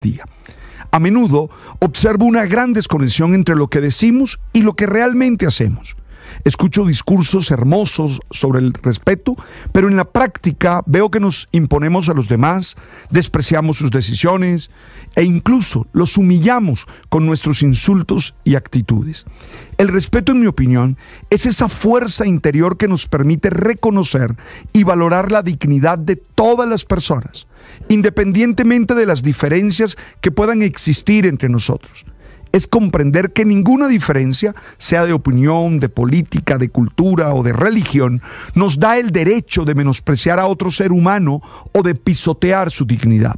día. A menudo observo una gran desconexión entre lo que decimos y lo que realmente hacemos. Escucho discursos hermosos sobre el respeto, pero en la práctica veo que nos imponemos a los demás, despreciamos sus decisiones e incluso los humillamos con nuestros insultos y actitudes. El respeto, en mi opinión, es esa fuerza interior que nos permite reconocer y valorar la dignidad de todas las personas, independientemente de las diferencias que puedan existir entre nosotros. Es comprender que ninguna diferencia, sea de opinión, de política, de cultura o de religión, nos da el derecho de menospreciar a otro ser humano o de pisotear su dignidad.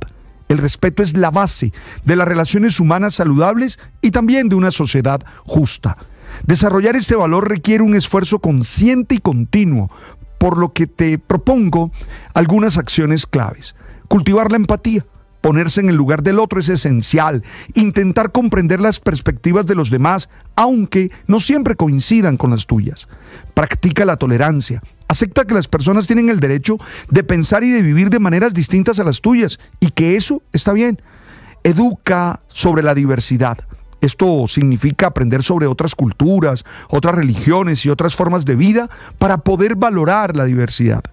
El respeto es la base de las relaciones humanas saludables y también de una sociedad justa. Desarrollar este valor requiere un esfuerzo consciente y continuo, por lo que te propongo algunas acciones claves. Cultivar la empatía. Ponerse en el lugar del otro es esencial. Intentar comprender las perspectivas de los demás, aunque no siempre coincidan con las tuyas. Practica la tolerancia. Acepta que las personas tienen el derecho de pensar y de vivir de maneras distintas a las tuyas, y que eso está bien. Educa sobre la diversidad. Esto significa aprender sobre otras culturas, otras religiones y otras formas de vida para poder valorar la diversidad.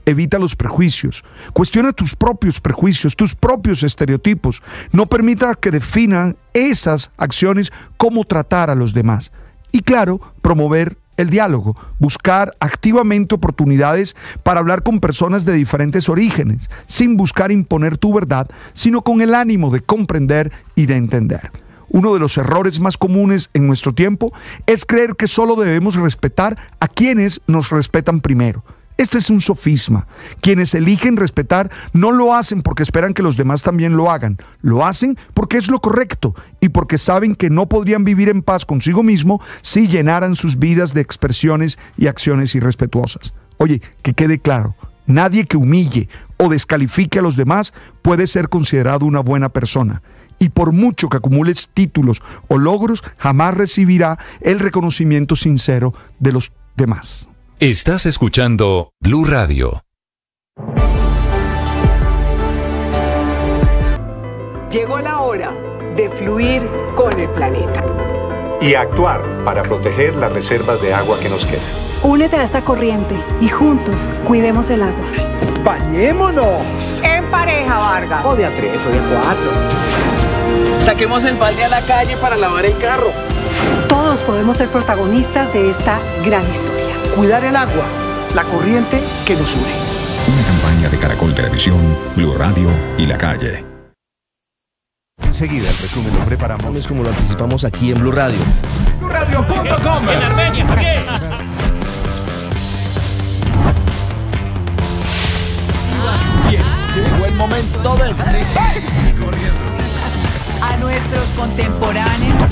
Evita los prejuicios. Cuestiona tus propios prejuicios, tus propios estereotipos. No permita que definan esas acciones cómo tratar a los demás. Y claro, promover el diálogo. Buscar activamente oportunidades para hablar con personas de diferentes orígenes, sin buscar imponer tu verdad, sino con el ánimo de comprender y de entender. Uno de los errores más comunes en nuestro tiempo es creer que solo debemos respetar a quienes nos respetan primero. Este es un sofisma. Quienes eligen respetar no lo hacen porque esperan que los demás también lo hagan. Lo hacen porque es lo correcto y porque saben que no podrían vivir en paz consigo mismo si llenaran sus vidas de expresiones y acciones irrespetuosas. Oye, que quede claro, nadie que humille o descalifique a los demás puede ser considerado una buena persona. Y por mucho que acumules títulos o logros, jamás recibirá el reconocimiento sincero de los demás. Estás escuchando Blue Radio. Llegó la hora de fluir con el planeta y actuar para proteger las reservas de agua que nos quedan. Únete a esta corriente y juntos cuidemos el agua. ¡Bañémonos! En pareja, Vargas. O de a 3 o de a 4. Saquemos el balde a la calle para lavar el carro. Todos podemos ser protagonistas de esta gran historia. Cuidar el agua, la corriente que nos une. Una campaña de Caracol Televisión, Blue Radio y La Calle. Enseguida el resumen lo preparamos como lo anticipamos aquí en Blue Radio. BlueRadio.com. En Armenia, ¿qué? Bien, llegó el momento del a nuestros contemporáneos.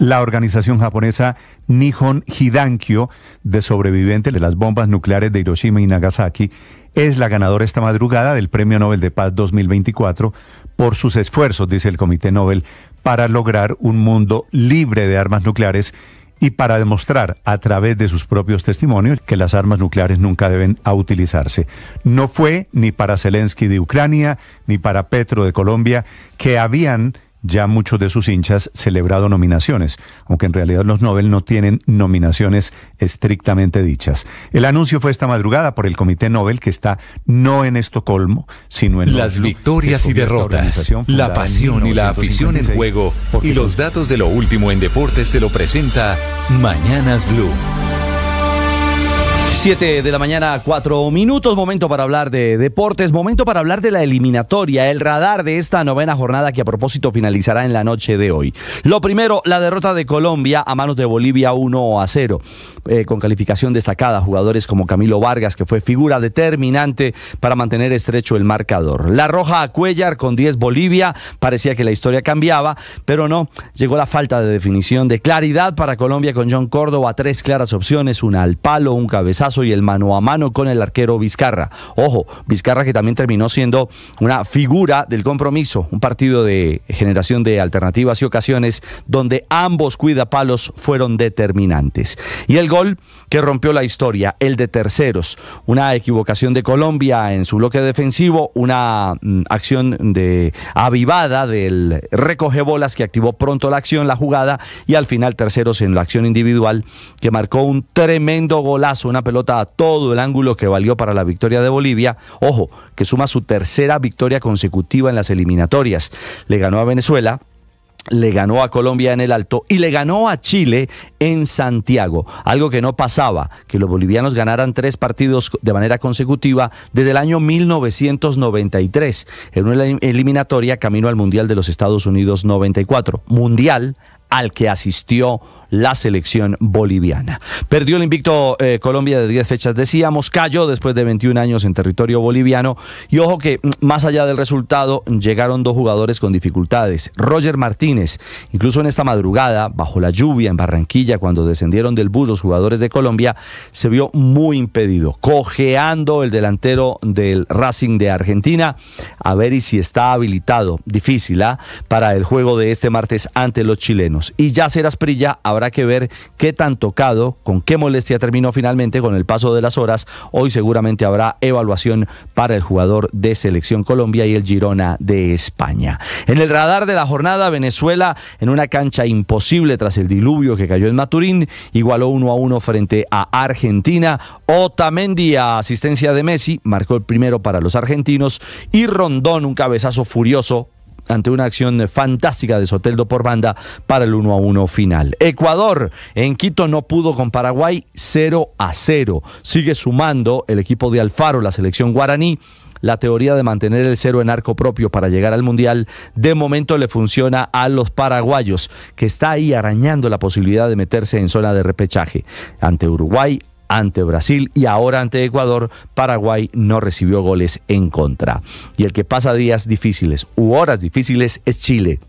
La organización japonesa Nihon Hidankyo, de sobrevivientes de las bombas nucleares de Hiroshima y Nagasaki, es la ganadora esta madrugada del Premio Nobel de Paz 2024 por sus esfuerzos, dice el Comité Nobel, para lograr un mundo libre de armas nucleares y para demostrar a través de sus propios testimonios que las armas nucleares nunca deben utilizarse. No fue ni para Zelensky de Ucrania, ni para Petro de Colombia, que habían ya muchos de sus hinchas celebrado nominaciones, aunque en realidad los Nobel no tienen nominaciones estrictamente dichas. El anuncio fue esta madrugada por el Comité Nobel, que está no en Estocolmo, sino en las victorias y derrotas, la pasión y la afición en juego y los datos de lo último en deportes se lo presenta Mañanas Blue. 7 de la mañana, 4 minutos, momento para hablar de deportes, momento para hablar de la eliminatoria, el radar de esta novena jornada que a propósito finalizará en la noche de hoy. Lo primero, la derrota de Colombia a manos de Bolivia 1-0, con calificación destacada, jugadores como Camilo Vargas, que fue figura determinante para mantener estrecho el marcador. La roja a Cuellar con 10 Bolivia, parecía que la historia cambiaba, pero no, llegó la falta de definición, de claridad para Colombia con John Córdoba, 3 claras opciones, una al palo, un cabezazo cabezazo y el mano a mano con el arquero Vizcarra. Ojo, Vizcarra que también terminó siendo una figura del compromiso, un partido de generación de alternativas y ocasiones donde ambos cuidapalos fueron determinantes. Y el gol que rompió la historia, el de Terceros, una equivocación de Colombia en su bloque defensivo, una acción de avivada del recogebolas que activó pronto la acción, la jugada, y al final Terceros en la acción individual que marcó un tremendo golazo, una pelota a todo el ángulo que valió para la victoria de Bolivia. Ojo, que suma su tercera victoria consecutiva en las eliminatorias. Le ganó a Venezuela, le ganó a Colombia en el Alto y le ganó a Chile en Santiago, algo que no pasaba, que los bolivianos ganaran 3 partidos de manera consecutiva desde el año 1993, en una eliminatoria camino al Mundial de los Estados Unidos 94, mundial al que asistió la selección boliviana. Perdió el invicto Colombia de 10 fechas, decíamos, cayó después de 21 años en territorio boliviano, y ojo que más allá del resultado llegaron 2 jugadores con dificultades. Roger Martínez, incluso en esta madrugada, bajo la lluvia en Barranquilla, cuando descendieron del bus los jugadores de Colombia, se vio muy impedido, cojeando el delantero del Racing de Argentina, a ver y si está habilitado, difícil, para el juego de este martes ante los chilenos. Y Yacer Asprilla habrá que ver qué tan tocado, con qué molestia terminó finalmente con el paso de las horas. Hoy seguramente habrá evaluación para el jugador de Selección Colombia y el Girona de España. En el radar de la jornada, Venezuela, en una cancha imposible tras el diluvio que cayó en Maturín, igualó 1-1 frente a Argentina. Otamendi, a asistencia de Messi, marcó el primero para los argentinos, y Rondón, un cabezazo furioso ante una acción fantástica de Soteldo por banda para el 1-1 final. Ecuador en Quito no pudo con Paraguay, 0-0. Sigue sumando el equipo de Alfaro, la selección guaraní. La teoría de mantener el 0 en arco propio para llegar al Mundial, de momento le funciona a los paraguayos, que está ahí arañando la posibilidad de meterse en zona de repechaje. Ante Uruguay, ante Brasil y ahora ante Ecuador, Paraguay no recibió goles en contra. Y el que pasa días difíciles u horas difíciles es Chile.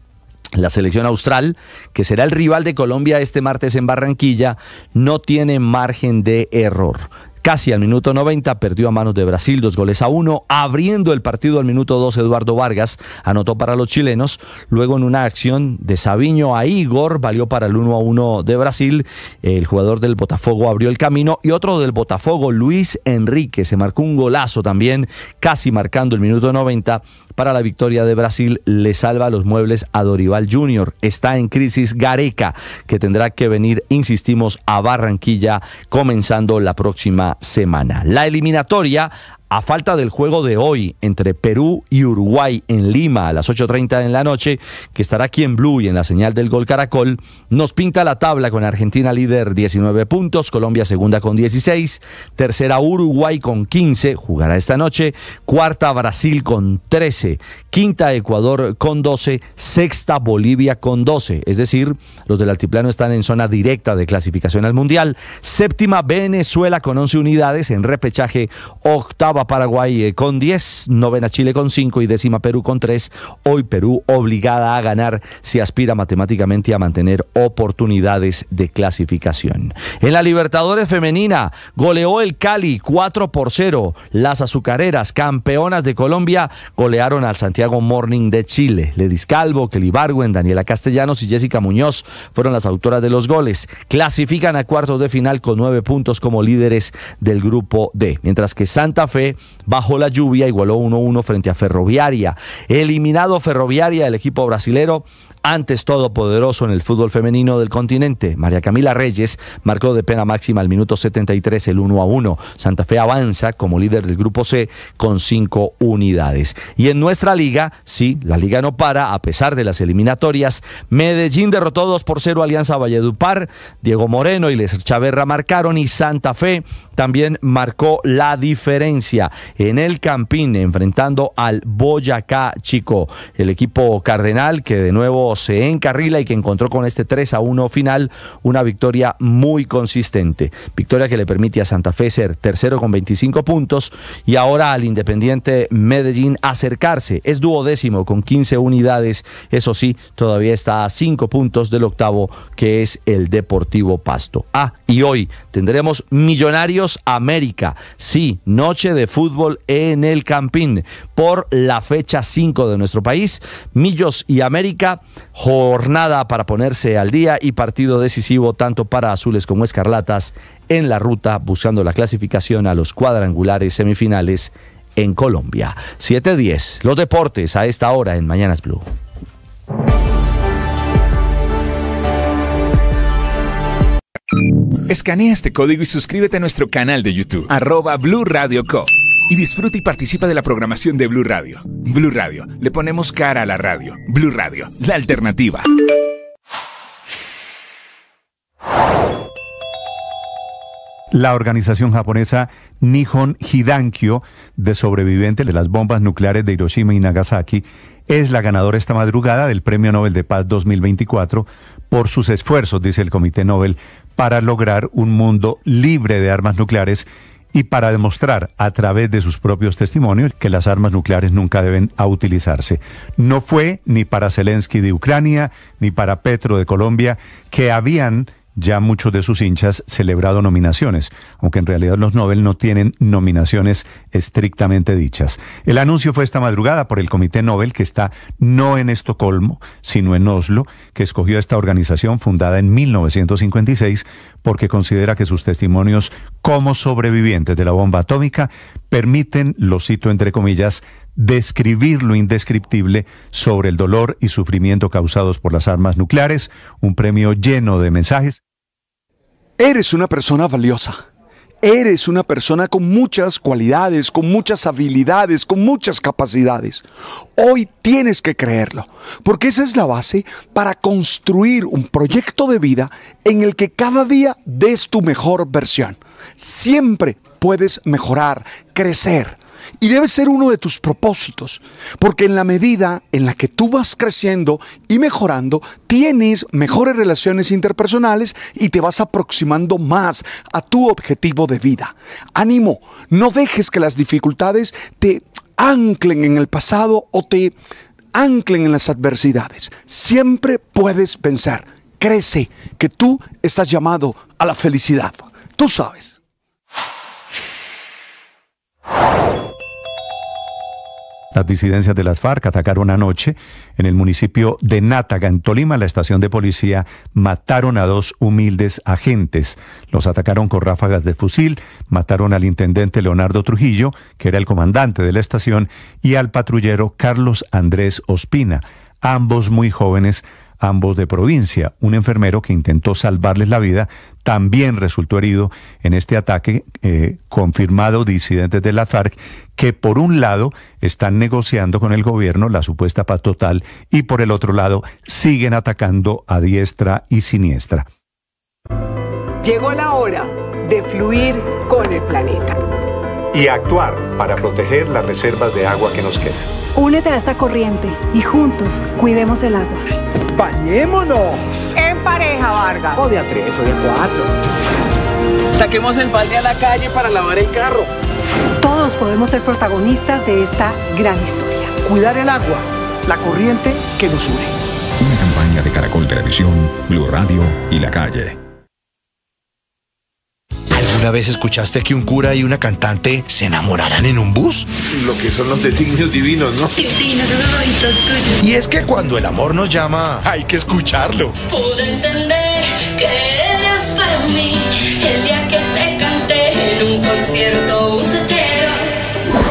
La selección austral, que será el rival de Colombia este martes en Barranquilla, no tiene margen de error. Casi al minuto 90 perdió a manos de Brasil 2-1, abriendo el partido al minuto 2 Eduardo Vargas anotó para los chilenos, luego en una acción de Savinho a Igor valió para el 1-1 de Brasil, el jugador del Botafogo abrió el camino y otro del Botafogo, Luis Enrique, se marcó un golazo también, casi marcando el minuto 90 para la victoria de Brasil, le salva los muebles a Dorival Jr., está en crisis Gareca, que tendrá que venir, insistimos, a Barranquilla comenzando la próxima semana. La eliminatoria, a falta del juego de hoy entre Perú y Uruguay en Lima a las 8:30 en la noche, que estará aquí en Blue y en la señal del Gol Caracol, nos pinta la tabla con Argentina líder 19 puntos, Colombia segunda con 16, tercera Uruguay con 15, jugará esta noche, cuarta Brasil con 13, quinta Ecuador con 12, sexta Bolivia con 12, es decir, los del altiplano están en zona directa de clasificación al Mundial, séptima Venezuela con 11 unidades en repechaje, octava Paraguay con 10, novena Chile con 5 y décima Perú con 3. Hoy Perú obligada a ganar si aspira matemáticamente a mantener oportunidades de clasificación. En la Libertadores femenina goleó el Cali 4-0. Las azucareras, campeonas de Colombia, golearon al Santiago Morning de Chile. Ledis Calvo, Kelly Barwen, Daniela Castellanos y Jessica Muñoz fueron las autoras de los goles. Clasifican a cuartos de final con 9 puntos como líderes del grupo D, mientras que Santa Fe bajo la lluvia igualó 1-1 frente a Ferroviaria. Eliminado Ferroviaria, el equipo brasilero, antes todopoderoso en el fútbol femenino del continente. María Camila Reyes marcó de pena máxima al minuto 73 el 1-1. Santa Fe avanza como líder del grupo C con 5 unidades. Y en nuestra liga, sí, la liga no para a pesar de las eliminatorias. Medellín derrotó 2-0 a Alianza Valledupar. Diego Moreno y Les Chaverra marcaron y Santa Fe también marcó la diferencia en el Campín enfrentando al Boyacá Chico. El equipo cardenal que de nuevo nuevo se encarrila y que encontró con este 3-1 final una victoria muy consistente. Victoria que le permite a Santa Fe ser tercero con 25 puntos y ahora al Independiente Medellín acercarse. Es duodécimo con 15 unidades. Eso sí, todavía está a 5 puntos del octavo, que es el Deportivo Pasto. Y hoy tendremos Millonarios América. Sí, noche de fútbol en el Campín por la fecha 5 de nuestro país. Millos y América, jornada para ponerse al día y partido decisivo tanto para azules como escarlatas en la ruta buscando la clasificación a los cuadrangulares semifinales en Colombia. 7:10, los deportes a esta hora en Mañanas Blue. Escanea este código y suscríbete a nuestro canal de YouTube, @Blue Radio Co. Y disfruta y participa de la programación de Blue Radio. Blue Radio, le ponemos cara a la radio. Blue Radio, la alternativa. La organización japonesa Nihon Hidankyo, de sobrevivientes de las bombas nucleares de Hiroshima y Nagasaki, es la ganadora esta madrugada del Premio Nobel de Paz 2024 por sus esfuerzos, dice el Comité Nobel, para lograr un mundo libre de armas nucleares y para demostrar a través de sus propios testimonios que las armas nucleares nunca deben utilizarse. No fue ni para Zelensky de Ucrania, ni para Petro de Colombia, que habían ya muchos de sus hinchas celebrado nominaciones, aunque en realidad los Nobel no tienen nominaciones estrictamente dichas. El anuncio fue esta madrugada por el Comité Nobel, que está no en Estocolmo, sino en Oslo, que escogió esta organización fundada en 1956 porque considera que sus testimonios como sobrevivientes de la bomba atómica permiten, lo cito entre comillas, describir lo indescriptible sobre el dolor y sufrimiento causados por las armas nucleares, un premio lleno de mensajes. Eres una persona valiosa. Eres una persona con muchas cualidades, con muchas habilidades, con muchas capacidades. Hoy tienes que creerlo, porque esa es la base para construir un proyecto de vida en el que cada día des tu mejor versión. Siempre puedes mejorar, crecer. Y debe ser uno de tus propósitos, porque en la medida en la que tú vas creciendo y mejorando, tienes mejores relaciones interpersonales y te vas aproximando más a tu objetivo de vida. Ánimo, no dejes que las dificultades te anclen en el pasado o te anclen en las adversidades. Siempre puedes vencer. Crece, que tú estás llamado a la felicidad. Tú sabes. Las disidencias de las FARC atacaron anoche en el municipio de Nátaga, en Tolima, la estación de policía. Mataron a 2 humildes agentes. Los atacaron con ráfagas de fusil, mataron al intendente Leonardo Trujillo, que era el comandante de la estación, y al patrullero Carlos Andrés Ospina, ambos muy jóvenes, ambos de provincia. Un enfermero que intentó salvarles la vida también resultó herido en este ataque, confirmado disidentes de la FARC, que por un lado están negociando con el gobierno la supuesta paz total y por el otro lado siguen atacando a diestra y siniestra. Llegó la hora de fluir con el planeta. Y actuar para proteger las reservas de agua que nos quedan. Únete a esta corriente y juntos cuidemos el agua. ¡Bañémonos! En pareja, Vargas. O de a 3 o de a 4. Saquemos el balde a la calle para lavar el carro. Todos podemos ser protagonistas de esta gran historia. Cuidar el agua, la corriente que nos une. Una campaña de Caracol Televisión, Blue Radio y La Calle. ¿Alguna vez escuchaste que un cura y una cantante se enamoraran en un bus? Lo que son los designios divinos, ¿no? Divinos, esos ojitos tuyos. Y es que cuando el amor nos llama, hay que escucharlo. Pude entender que eras para mí el día que te canté en un concierto bucetero.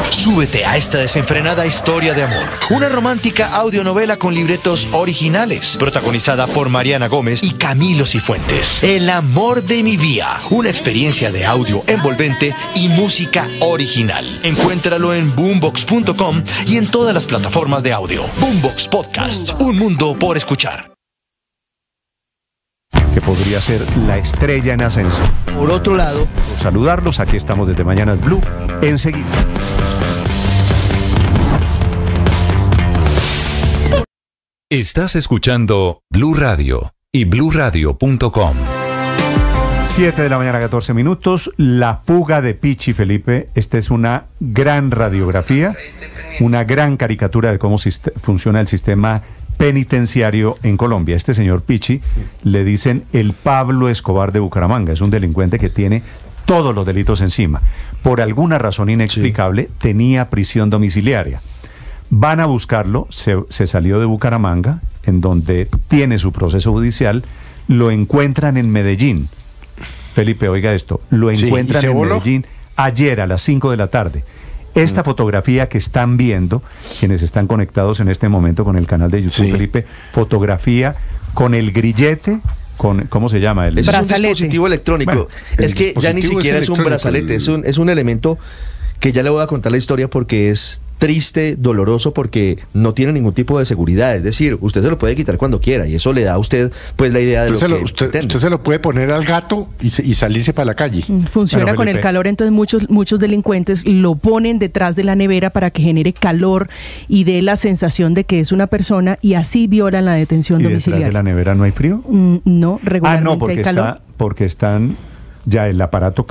Súbete a esta desenfrenada historia de amor. Una romántica audionovela con libretos originales, protagonizada por Mariana Gómez y Camilo Cifuentes. El amor de mi vida. Una experiencia de audio envolvente y música original. Encuéntralo en boombox.com y en todas las plataformas de audio. Boombox Podcast. Un mundo por escuchar. Que podría ser la estrella en ascenso. Por otro lado, saludarlos, aquí estamos desde Mañanas Blue, enseguida. Estás escuchando Blue Radio y bluradio.com. 7 de la mañana, 14 minutos. La fuga de Pichi, Felipe. Esta es una gran radiografía, una gran caricatura de cómo funciona el sistema penitenciario en Colombia. Este señor Pichi le dicen el Pablo Escobar de Bucaramanga. Es un delincuente que tiene todos los delitos encima. Por alguna razón inexplicable, tenía prisión domiciliaria. Van a buscarlo, se salió de Bucaramanga, en donde tiene su proceso judicial, lo encuentran en Medellín. Felipe, oiga esto, lo encuentran en Medellín ayer a las 5 de la tarde. Esta fotografía que están viendo, quienes están conectados en este momento con el canal de YouTube, Felipe, fotografía con el grillete, con, ¿cómo se llama? Es un dispositivo electrónico. Bueno, es que ya ni siquiera es un brazalete, es un elemento que ya le voy a contar la historia porque es triste, doloroso, porque no tiene ningún tipo de seguridad. Es decir, usted se lo puede quitar cuando quiera y eso le da a usted pues la idea de usted se lo puede poner al gato y salirse para la calle. Funciona con el calor, entonces muchos delincuentes lo ponen detrás de la nevera para que genere calor y dé la sensación de que es una persona y así violan la detención domiciliaria. ¿Detrás de la nevera no hay frío? No, regularmente porque hay calor. porque están... Ya el aparato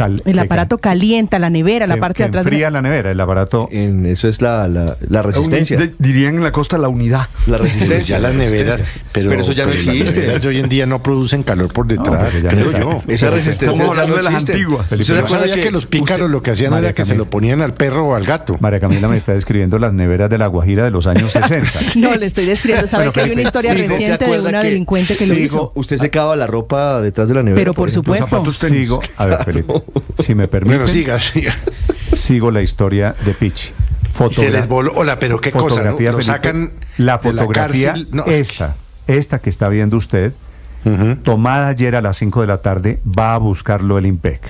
calienta la nevera, la parte de atrás. Fría la nevera, el aparato. Eso es la resistencia. Dirían en la costa la unidad. La resistencia. Las neveras, pero eso ya no existe. Las hoy en día no producen calor por detrás, creo yo. Esa resistencia ya no existe. Las antiguas. ¿Usted se acuerda que los pícaros lo que hacían era que se lo ponían al perro o al gato? María Camila me está describiendo las neveras de La Guajira de los años 60. No, le estoy describiendo. ¿Sabe que hay una historia reciente de una delincuente que lo hizo? ¿Usted secaba la ropa detrás de la nevera? Pero por supuesto. A ver, Felipe, si me permiten, siga. Sigo la historia de Pichi. Se les voló, pero qué cosa, ¿no? Lo sacan la fotografía, de la cárcel. Esta que está viendo usted, tomada ayer a las 5 de la tarde, va a buscarlo el IMPEC.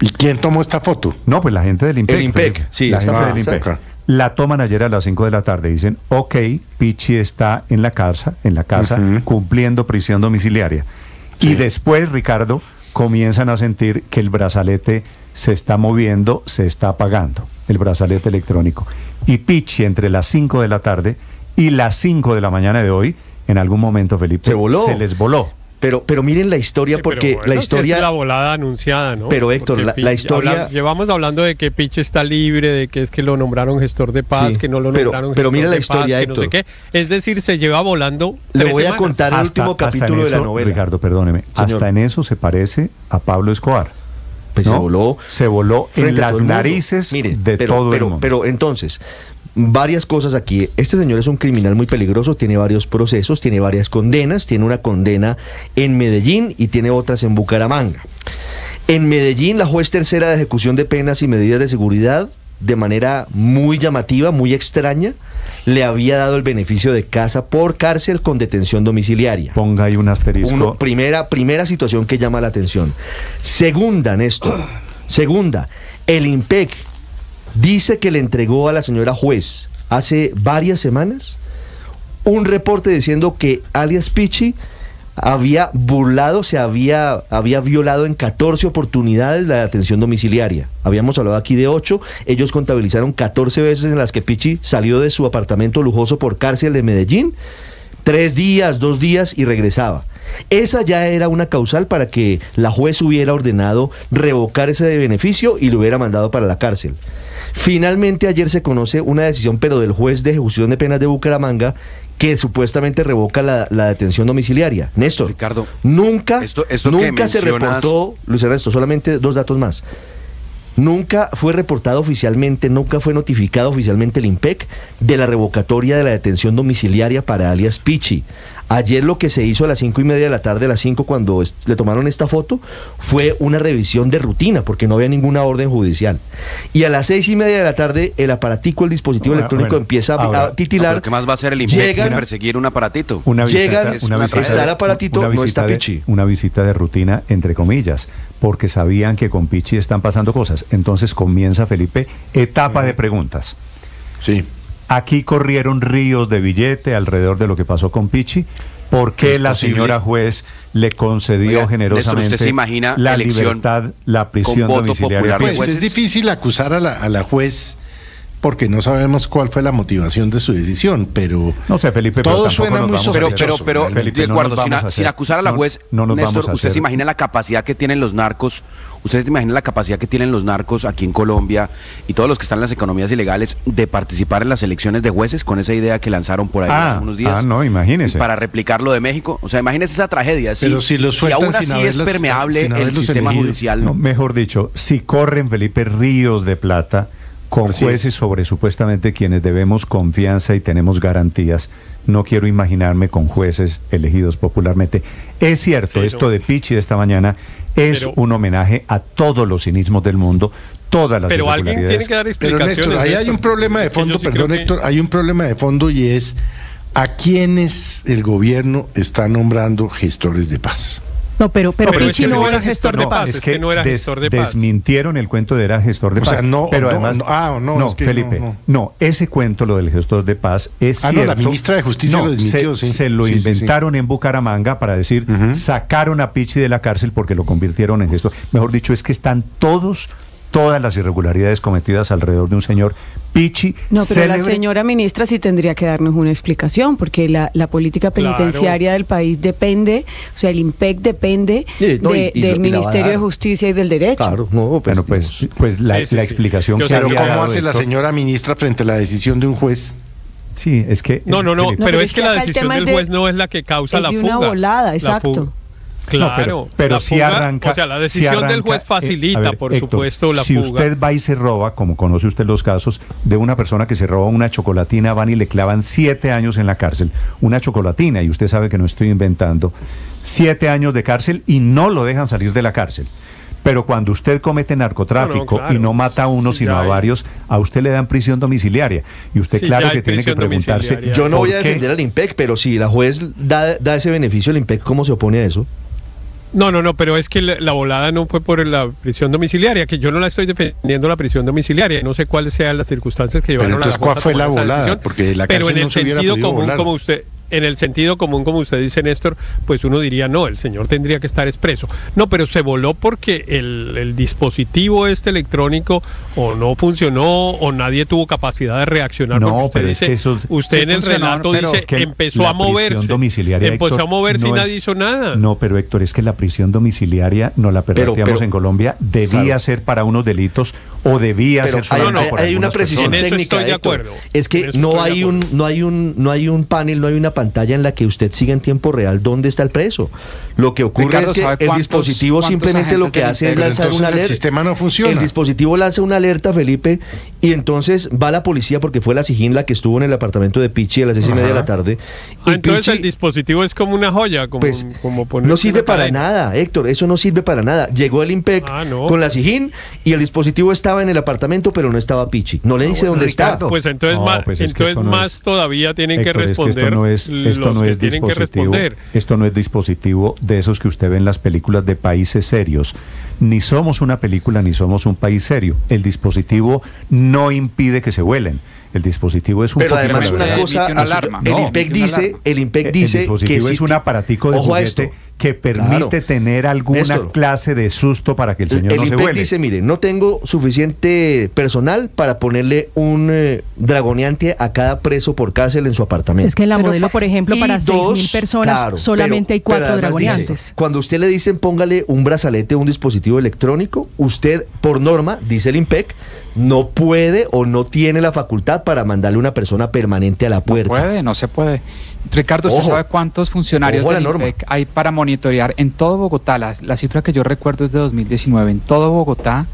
¿Y quién tomó esta foto? No, pues la gente del IMPEC. El IMPEC, sí. La gente del IMPEC. La toman ayer a las 5 de la tarde. Dicen, ok, Pichi está en la casa cumpliendo prisión domiciliaria. Sí. Y después, Ricardo, comienzan a sentir que el brazalete se está moviendo, se está apagando, el brazalete electrónico. Y Pichi, entre las 5 de la tarde y las 5 de la mañana de hoy, en algún momento, Felipe, se les voló. Pero miren la historia, porque la historia... es la volada anunciada, ¿no? Pero Héctor, la historia... llevamos hablando de que Pichi está libre, de que es que lo nombraron gestor de paz, que no lo nombraron gestor mira la de historia, paz, Héctor. Que no sé qué. Es decir, se lleva volando. Le voy a contar el último capítulo de la novela. Ricardo, perdóneme. Señor. Hasta en eso se parece a Pablo Escobar. Pues ¿no? Se voló en las narices de todo el mundo. Pero entonces... varias cosas aquí. Este señor es un criminal muy peligroso, tiene varios procesos, tiene varias condenas, tiene una condena en Medellín y tiene otras en Bucaramanga. En Medellín, la juez tercera de ejecución de penas y medidas de seguridad, de manera muy llamativa, muy extraña, le había dado el beneficio de casa por cárcel con detención domiciliaria. Ponga ahí un asterisco. Primera situación que llama la atención. Segunda, Néstor. Segunda, el IMPEC dice que le entregó a la señora juez hace varias semanas un reporte diciendo que alias Pichi había burlado, había violado en 14 oportunidades la detención domiciliaria. Habíamos hablado aquí de 8, ellos contabilizaron 14 veces en las que Pichi salió de su apartamento lujoso por cárcel de Medellín, 3 días, 2 días y regresaba. Esa ya era una causal para que la juez hubiera ordenado revocar ese beneficio y lo hubiera mandado para la cárcel. Finalmente ayer se conoce una decisión, pero del juez de ejecución de penas de Bucaramanga, que supuestamente revoca la detención domiciliaria. Néstor, Ricardo, nunca mencionas... se reportó, Luis Ernesto, solamente 2 datos más. Nunca fue reportado oficialmente, nunca fue notificado oficialmente el IMPEC de la revocatoria de la detención domiciliaria para alias Pichi. Ayer lo que se hizo a las 5:30 de la tarde, a las 5 cuando le tomaron esta foto, fue una revisión de rutina, porque no había ninguna orden judicial. Y a las 6:30 de la tarde, el aparatico, el dispositivo electrónico empieza a titilar. ¿Pero qué más va a hacer el IMPEC que perseguir un aparatito? Está el aparatito, no está Pichi. Una visita de rutina, entre comillas, porque sabían que con Pichi están pasando cosas. Entonces comienza, Felipe, etapa de preguntas. Sí. Aquí corrieron ríos de billete alrededor de lo que pasó con Pichi. ¿Por qué la señora juez le concedió generosamente Néstor, ¿usted se imagina la libertad, la prisión domiciliaria? Pues es difícil acusar a la juez porque no sabemos cuál fue la motivación de su decisión, pero no sé, Felipe, todo suena muy sospechoso. Pero Felipe, de acuerdo, sin acusar a la juez, Néstor, usted se imagina la capacidad que tienen los narcos, aquí en Colombia y todos los que están en las economías ilegales de participar en las elecciones de jueces con esa idea que lanzaron por ahí hace unos días. No, imagínese. Para replicar lo de México. O sea, imagínese esa tragedia. Pero si aún así es permeable el sistema judicial. No, mejor dicho, si corren, Felipe, ríos de plata con jueces sobre supuestamente quienes debemos confianza y tenemos garantías, no quiero imaginarme con jueces elegidos popularmente. Es cierto, esto de Pichi de esta mañana es un homenaje a todos los cinismos del mundo, todas las irregularidades. Pero alguien tiene que dar explicaciones. Pero Néstor, ahí hay un problema de fondo, Héctor, hay un problema de fondo y es a quiénes el gobierno está nombrando gestores de paz. No, pero Pichi no era gestor de paz. Es que no era gestor de paz. Desmintieron el cuento de era gestor de paz. O sea, no, pero además, Felipe, ese cuento, lo del gestor de paz, es cierto. No, la ministra de Justicia lo desmintió, se lo inventaron en Bucaramanga para decir, sacaron a Pichi de la cárcel porque lo convirtieron en gestor. Mejor dicho, es que están todas las irregularidades cometidas alrededor de un señor Pichi. No, pero la señora ministra sí tendría que darnos una explicación, porque la política penitenciaria del país depende, o sea, el IMPEC depende del Ministerio de Justicia y del Derecho. Claro, pues la explicación que pero ¿cómo hace la señora ministra frente a la decisión de un juez? Sí, es que... No, pero es que la decisión del juez no es la que causa la fuga. Es una volada, exacto. Claro, pero si arranca... O sea, la decisión del juez facilita, por Héctor, supuesto, la fuga. Si usted va y se roba, como conoce usted los casos, de una persona que se roba una chocolatina, van y le clavan 7 años en la cárcel. Una chocolatina, y usted sabe que no estoy inventando, 7 años de cárcel y no lo dejan salir de la cárcel. Pero cuando usted comete narcotráfico y no mata a uno, sino a varios, a usted le dan prisión domiciliaria. Y usted claro que tiene que preguntarse... Yo no voy a defender al IMPEC, pero si la juez da ese beneficio al IMPEC, ¿cómo se opone a eso? No, pero es que la volada no fue por la prisión domiciliaria, que yo no la estoy defendiendo la prisión domiciliaria, no sé cuáles sean las circunstancias que llevaron a la ¿cuál fue la volada? Porque la cárcel no se hubiera podido volar. En el sentido común, como usted dice, Néstor, pues uno diría, no, el señor tendría que estar expreso. No, pero se voló porque el dispositivo electrónico o no funcionó o nadie tuvo capacidad de reaccionar. No, pero dice, es que eso... Usted en el relato dice que empezó a moverse. Empezó a moverse y nadie hizo nada. No, pero Héctor, es que la prisión domiciliaria, no la permitíamos en Colombia, debía ser para unos delitos o debía ser solamente por hay una precisión técnica, estoy de acuerdo. Es que no hay un panel, no hay una pantalla en la que usted siga en tiempo real dónde está el preso. Lo que ocurre es que el dispositivo simplemente lo que hace es lanzar una alerta. El sistema no funciona. El dispositivo lanza una alerta, Felipe, y entonces va la policía, porque fue la SIJIN la que estuvo en el apartamento de Pichi a las 6:30 de la tarde. Y entonces Pichi, el dispositivo es como una joya, como no sirve para nada, Héctor, eso no sirve para nada. Llegó el IMPEC con la SIJIN y el dispositivo estaba en el apartamento, pero no estaba Pichi. No le dice dónde está. Pues entonces más todavía tienen que responder. Esto no es dispositivo de esos que usted ve en las películas de países serios. Ni somos una película ni somos un país serio. El dispositivo no impide que se vuelen. El dispositivo es un... Pero además una cosa, el IMPEC dice el dispositivo es un aparatico de juguete que permite tener alguna clase de susto para que el señor no se vuele. El IMPEC dice, mire, no tengo suficiente personal para ponerle un dragoneante a cada preso por cárcel en su apartamento. Es que en la modelo, por ejemplo, para 6.000 personas solamente hay 4 dragoneantes. Dice, cuando usted le dicen póngale un brazalete o un dispositivo electrónico, usted, por norma, dice el IMPEC, no puede o no tiene la facultad para mandarle una persona permanente a la puerta. No se puede. Ricardo, ¿usted sabe cuántos funcionarios del IMPEC hay para monitorear en todo Bogotá? La cifra que yo recuerdo es de 2019. En todo Bogotá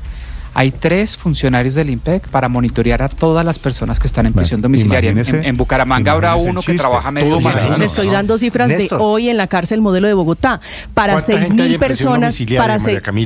hay 3 funcionarios del IMPEC para monitorear a todas las personas que están en prisión domiciliaria. En Bucaramanga habrá uno que trabaja medio día. Le estoy dando cifras de hoy en la cárcel modelo de Bogotá. Para 6.000 personas,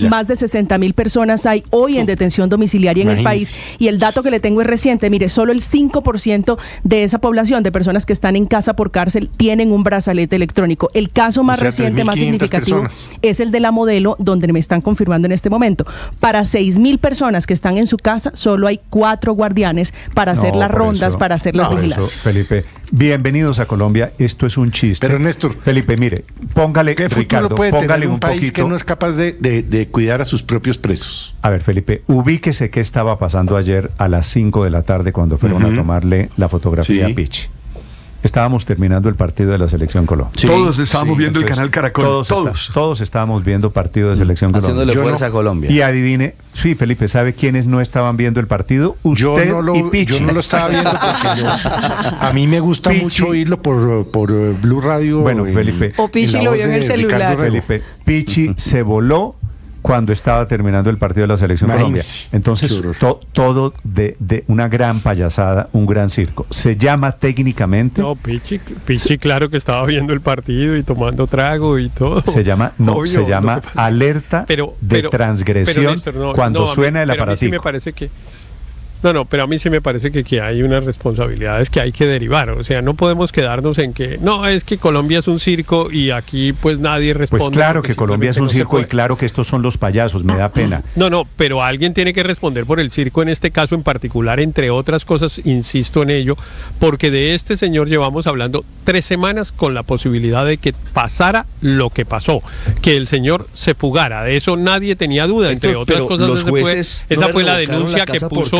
más de 60.000 personas hay hoy en detención domiciliaria en el país. Y el dato que le tengo es reciente. Mire, solo el 5% de esa población de personas que están en casa por cárcel tienen un brazalete electrónico. El caso más reciente, más significativo, es el de la modelo, donde me están confirmando en este momento. Para 6.000 personas personas que están en su casa, solo hay 4 guardianes para hacer las rondas, para hacer las vigilancias. Felipe, bienvenidos a Colombia. Esto es un chiste. Pero Néstor, Felipe, mire, póngale, ¿qué Ricardo, futuro puede póngale tener un país poquito que no es capaz de cuidar a sus propios presos? A ver, Felipe, ubíquese qué estaba pasando ayer a las 5 de la tarde cuando fueron a tomarle la fotografía a Pichi. Estábamos terminando el partido de la Selección Colombia. Sí, todos estábamos viendo el canal Caracol. Todos estábamos viendo partido de Selección Colombia. Haciéndole fuerza a Colombia. Y adivine, sí, Felipe, ¿sabe quiénes no estaban viendo el partido? Usted y Pichi. Yo no lo estaba viendo porque a mí me gusta mucho oírlo por Blue Radio. Bueno, Felipe. O Pichi lo vio en el celular. Felipe, Pichi se voló cuando estaba terminando el partido de la Selección Colombia. Entonces, todo de una gran payasada, un gran circo. Se llama técnicamente... No, Pichi claro que estaba viendo el partido y tomando trago y todo. Se llama alerta de transgresión cuando suena el aparatico. A mí sí me parece que... pero a mí sí me parece que hay unas responsabilidades que hay que derivar. O sea, no podemos quedarnos en que es que Colombia es un circo y aquí pues nadie responde. Pues claro que Colombia es un circo y claro que estos son los payasos, me da pena. Pero alguien tiene que responder por el circo en este caso en particular, entre otras cosas, insisto en ello, porque de este señor llevamos hablando 3 semanas con la posibilidad de que pasara lo que pasó, que el señor se fugara. De eso nadie tenía duda, entre otras cosas. Esa fue la denuncia que puso.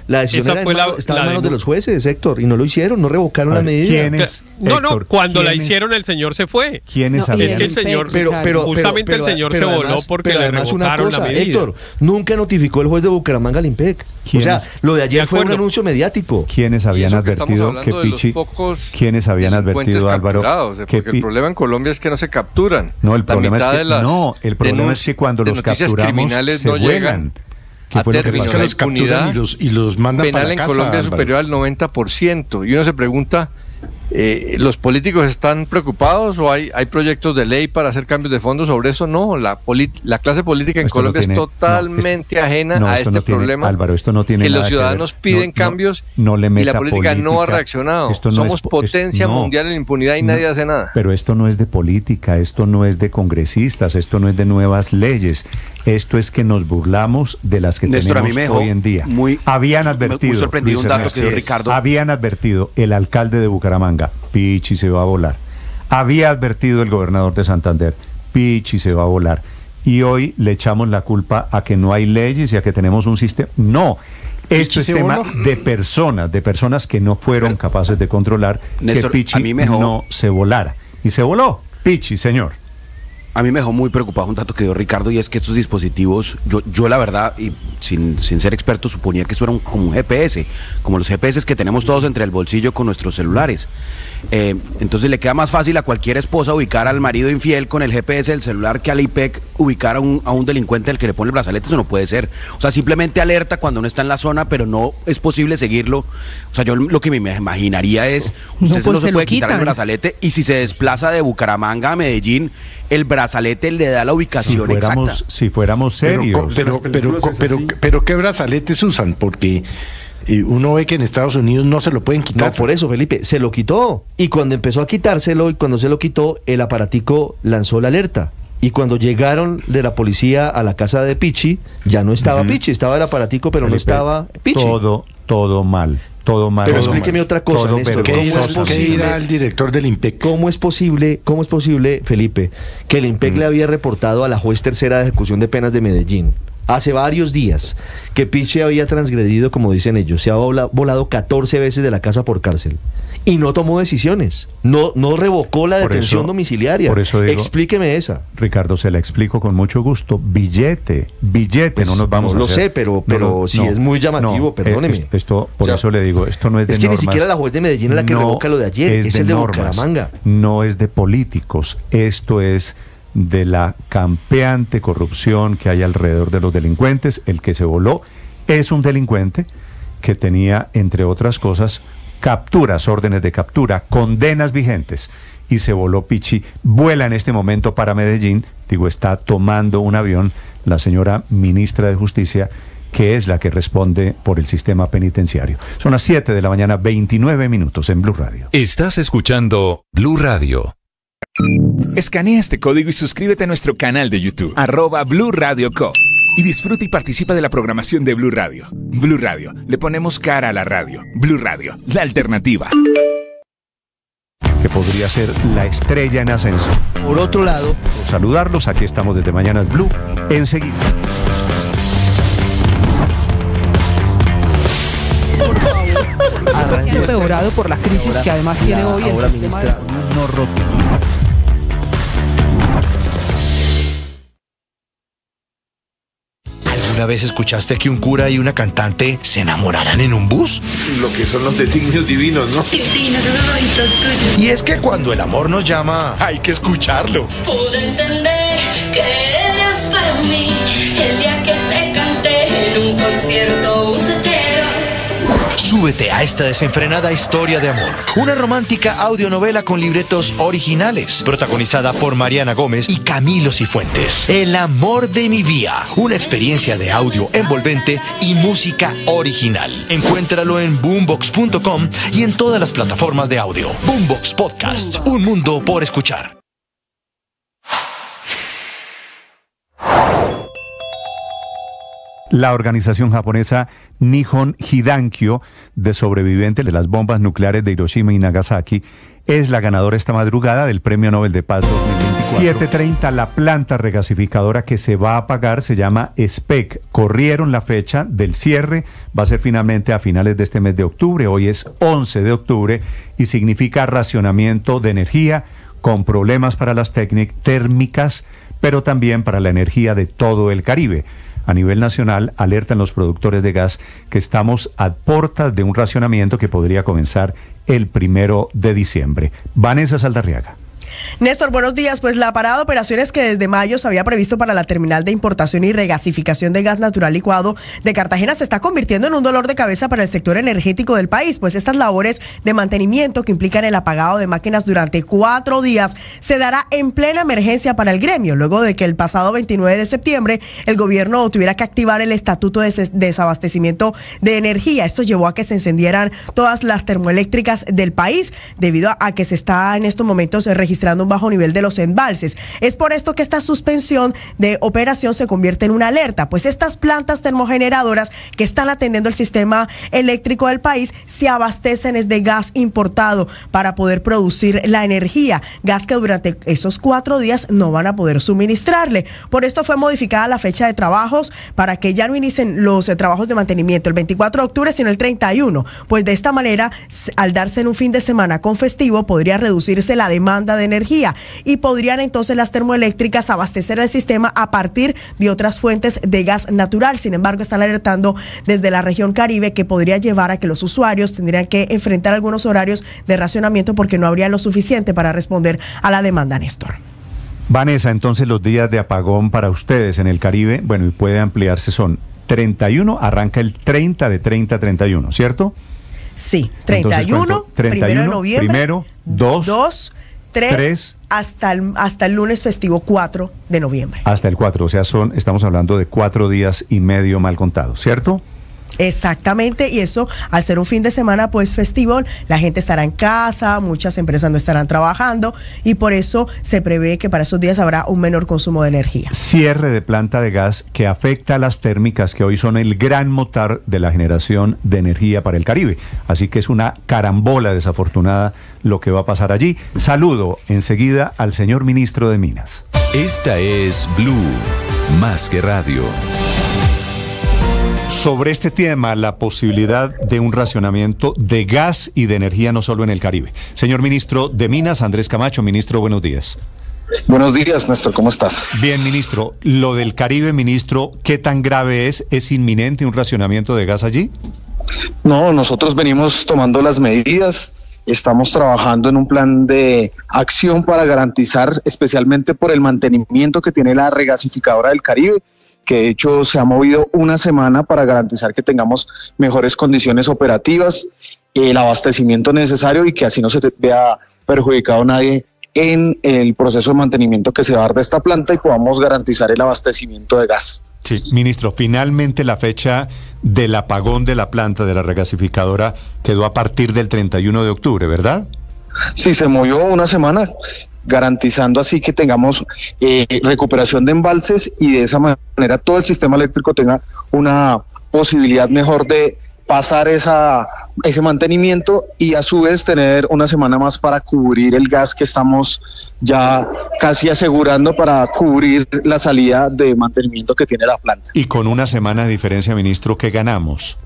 La decisión estaba en manos de los jueces, Héctor, y no lo hicieron, no revocaron la medida. ¿Quién es? Cuando la hicieron el señor se fue. ¿Quiénes Es que el señor, justamente el señor se voló porque le revocaron la medida. Héctor, nunca notificó el juez de Bucaramanga al IMPEC. O sea, lo de ayer fue un anuncio mediático. ¿Quiénes habían advertido que Pichi? ¿Quiénes habían advertido, Álvaro? Porque el problema en Colombia es que no se capturan. No, el problema es que cuando los capturamos se vuelan. A término, la impunidad y los mandan penal para en casa, Colombia es superior al 90%. Y uno se pregunta, ¿los políticos están preocupados o hay proyectos de ley para hacer cambios de fondo sobre eso? No, la clase política en Colombia es totalmente ajena a este problema. Álvaro, esto no tiene que los ciudadanos piden cambios y la política no ha reaccionado. Somos potencia mundial en impunidad y nadie hace nada. Pero esto no es de política, esto no es de congresistas, esto no es de nuevas leyes. Esto es que nos burlamos de las que Néstor, tenemos hoy en día. Habían advertido, muy sorprendido un dato que dio Ricardo. Habían advertido el alcalde de Bucaramanga, Pichi se va a volar. Había advertido el gobernador de Santander, Pichi se va a volar. Y hoy le echamos la culpa a que no hay leyes y a que tenemos un sistema. No, esto es tema de personas que no fueron capaces de controlar Néstor, que Pichi no se volara. Y se voló, Pichi, señor. A mí me dejó muy preocupado un dato que dio Ricardo, y es que estos dispositivos, yo la verdad, y sin ser experto, suponía que eso era como un GPS, como los GPS que tenemos todos entre el bolsillo con nuestros celulares. Entonces le queda más fácil a cualquier esposa ubicar al marido infiel con el GPS del celular que al IPEC ubicar a un delincuente al que le pone el brazalete. Eso no puede ser. O sea, simplemente alerta cuando uno está en la zona, pero no es posible seguirlo. O sea, yo lo que me imaginaría es, usted no se puede quitar el brazalete, y si se desplaza de Bucaramanga a Medellín, el brazalete le da la ubicación exacta. Si fuéramos serios. Pero ¿qué brazaletes usan? Porque uno ve que en Estados Unidos no se lo pueden quitar. No, por eso, Felipe, se lo quitó. Y cuando empezó a quitárselo y cuando se lo quitó, el aparatico lanzó la alerta. Y cuando llegaron de la policía a la casa de Pichi, ya no estaba Pichi, estaba el aparatico, pero Felipe, no estaba Pichi. Todo mal. Pero explíqueme otra cosa, Néstor. ¿Qué dirá el director del IMPEC? ¿Cómo es posible, Felipe, que el IMPEC le había reportado a la juez tercera de ejecución de penas de Medellín hace varios días que Pichi había transgredido, como dicen ellos, se había volado 14 veces de la casa por cárcel y no tomó decisiones, no revocó la detención domiciliaria? Por eso digo, explíqueme esa. Ricardo, se la explico con mucho gusto. Billete, pues, no nos vamos a hacer. Lo sé, pero si es muy llamativo, perdóneme. Por eso le digo, esto no es de normas. Es que ni siquiera la juez de Medellín es la que revoca lo de ayer, es el de Bucaramanga. No es de políticos, esto es de la campeante corrupción que hay alrededor de los delincuentes. El que se voló es un delincuente que tenía, entre otras cosas, capturas, órdenes de captura, condenas vigentes, y se voló Pichi. Vuela en este momento para Medellín, está tomando un avión la señora ministra de Justicia, que es la que responde por el sistema penitenciario. Son las 7 de la mañana, 29 minutos en Blue Radio. Estás escuchando Blue Radio. Escanea este código y suscríbete a nuestro canal de YouTube, @Blue Radio Co. y disfruta y participa de la programación de Blue Radio. Blue Radio, le ponemos cara a la radio. Blue Radio, la alternativa. Que podría ser la estrella en ascenso. Por otro lado, saludarlos, aquí estamos desde Mañanas Blue, enseguida. Empeorado por la crisis que además tiene hoy el sistema de... ¿Alguna vez escuchaste que un cura y una cantante se enamoraran en un bus? Lo que son los designios divinos, ¿no? Divinos esos ojitos tuyos. Y es que cuando el amor nos llama, hay que escucharlo. Pude entender que eras para mí el día que te canté en un concierto bucetero. Súbete a esta desenfrenada historia de amor. Una romántica audionovela con libretos originales, protagonizada por Mariana Gómez y Camilo Cifuentes. El amor de mi vida. Una experiencia de audio envolvente y música original. Encuéntralo en boombox.com y en todas las plataformas de audio. Boombox Podcast. Un mundo por escuchar. La organización japonesa Nihon Hidankyo, de sobrevivientes de las bombas nucleares de Hiroshima y Nagasaki, es la ganadora esta madrugada del Premio Nobel de Paz 2024. 7:30, la planta regasificadora que se va a apagar se llama SPEC. Corrieron la fecha del cierre, va a ser finalmente a finales de este mes de octubre. Hoy es 11 de octubre y significa racionamiento de energía con problemas para las térmicas, pero también para la energía de todo el Caribe. A nivel nacional, alertan los productores de gas que estamos a puertas de un racionamiento que podría comenzar el 1 de diciembre. Vanessa Saldarriaga. Néstor, buenos días. Pues la parada de operaciones que desde mayo se había previsto para la terminal de importación y regasificación de gas natural licuado de Cartagena se está convirtiendo en un dolor de cabeza para el sector energético del país, pues estas labores de mantenimiento que implican el apagado de máquinas durante 4 días se dará en plena emergencia para el gremio, luego de que el pasado 29 de septiembre el gobierno tuviera que activar el estatuto de desabastecimiento de energía. Esto llevó a que se encendieran todas las termoeléctricas del país, debido a que se está en estos momentos registrando un bajo nivel de los embalses. Es por esto que esta suspensión de operación se convierte en una alerta, pues estas plantas termogeneradoras que están atendiendo el sistema eléctrico del país se abastecen de gas importado para poder producir la energía, gas que durante esos 4 días no van a poder suministrarle. Por esto fue modificada la fecha de trabajos para que ya no inicien los trabajos de mantenimiento el 24 de octubre, sino el 31, pues de esta manera, al darse en un fin de semana con festivo, podría reducirse la demanda de energía y podrían entonces las termoeléctricas abastecer el sistema a partir de otras fuentes de gas natural. Sin embargo, están alertando desde la región Caribe que podría llevar a que los usuarios tendrían que enfrentar algunos horarios de racionamiento porque no habría lo suficiente para responder a la demanda, Néstor. Vanessa, entonces los días de apagón para ustedes en el Caribe, bueno, y puede ampliarse, son 31, arranca el 30 de 30 a 31, ¿cierto? Sí, 31, 1 de noviembre, 2, 3 hasta el lunes festivo 4 de noviembre. Hasta el 4, o sea, estamos hablando de 4 días y medio mal contados, ¿cierto? Exactamente, y eso al ser un fin de semana pues festivo, la gente estará en casa, muchas empresas no estarán trabajando y por eso se prevé que para esos días habrá un menor consumo de energía. Cierre de planta de gas que afecta a las térmicas que hoy son el gran motor de la generación de energía para el Caribe, así que es una carambola desafortunada lo que va a pasar allí. Saludo enseguida al señor ministro de Minas. Esta es Blue, más que radio. Sobre este tema, la posibilidad de un racionamiento de gas y de energía no solo en el Caribe. Señor ministro de Minas, Andrés Camacho. Ministro, buenos días. Buenos días, Néstor, ¿cómo estás? Bien, ministro. Lo del Caribe, ministro, ¿qué tan grave es? ¿Es inminente un racionamiento de gas allí? No, nosotros venimos tomando las medidas. Estamos trabajando en un plan de acción para garantizar, especialmente por el mantenimiento que tiene la regasificadora del Caribe, que de hecho se ha movido una semana para garantizar que tengamos mejores condiciones operativas, el abastecimiento necesario y que así no se vea perjudicado nadie en el proceso de mantenimiento que se va a dar de esta planta y podamos garantizar el abastecimiento de gas. Sí, ministro, finalmente la fecha del apagón de la planta de la regasificadora quedó a partir del 31 de octubre, ¿verdad? Sí, se movió una semana. garantizando así que tengamos recuperación de embalses y de esa manera todo el sistema eléctrico tenga una posibilidad mejor de pasar ese mantenimiento y a su vez tener una semana más para cubrir el gas que estamos ya casi asegurando para cubrir la salida de mantenimiento que tiene la planta. Y con una semana de diferencia, ministro, ¿qué ganamos?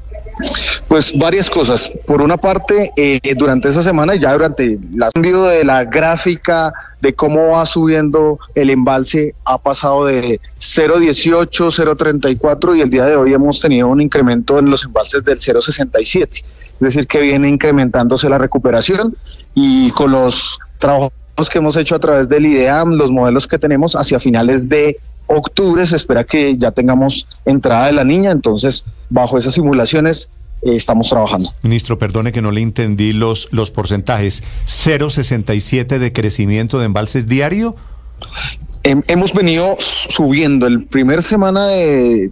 Pues varias cosas. Por una parte, durante esa semana, ya durante el cambio de la gráfica de cómo va subiendo el embalse, ha pasado de 0.18, 0.34 y el día de hoy hemos tenido un incremento en los embalses del 0.67. Es decir, que viene incrementándose la recuperación y con los trabajos que hemos hecho a través del IDEAM, los modelos que tenemos hacia finales de octubre, se espera que ya tengamos entrada de la niña, entonces bajo esas simulaciones estamos trabajando. Ministro, perdone que no le entendí los porcentajes. 0.67 de crecimiento de embalses diario. Hemos venido subiendo. El primer semana de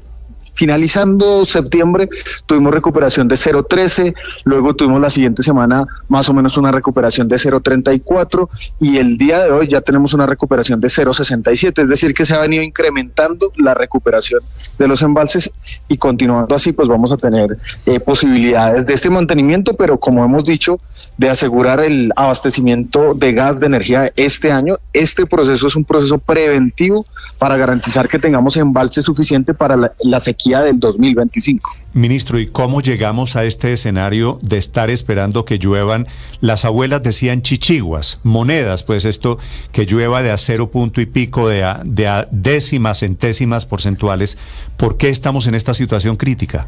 finalizando septiembre tuvimos recuperación de 0.13, luego tuvimos la siguiente semana más o menos una recuperación de 0.34 y el día de hoy ya tenemos una recuperación de 0.67, es decir que se ha venido incrementando la recuperación de los embalses y continuando así pues vamos a tener posibilidades de este mantenimiento, pero como hemos dicho, de asegurar el abastecimiento de gas de energía este año. Este proceso es un proceso preventivo para garantizar que tengamos embalse suficiente para la sequía del 2025. Ministro, ¿y cómo llegamos a este escenario de estar esperando que lluevan? Las abuelas decían chichiguas, monedas, pues esto, que llueva de a 0 punto y pico, de a décimas, centésimas porcentuales. ¿Por qué estamos en esta situación crítica?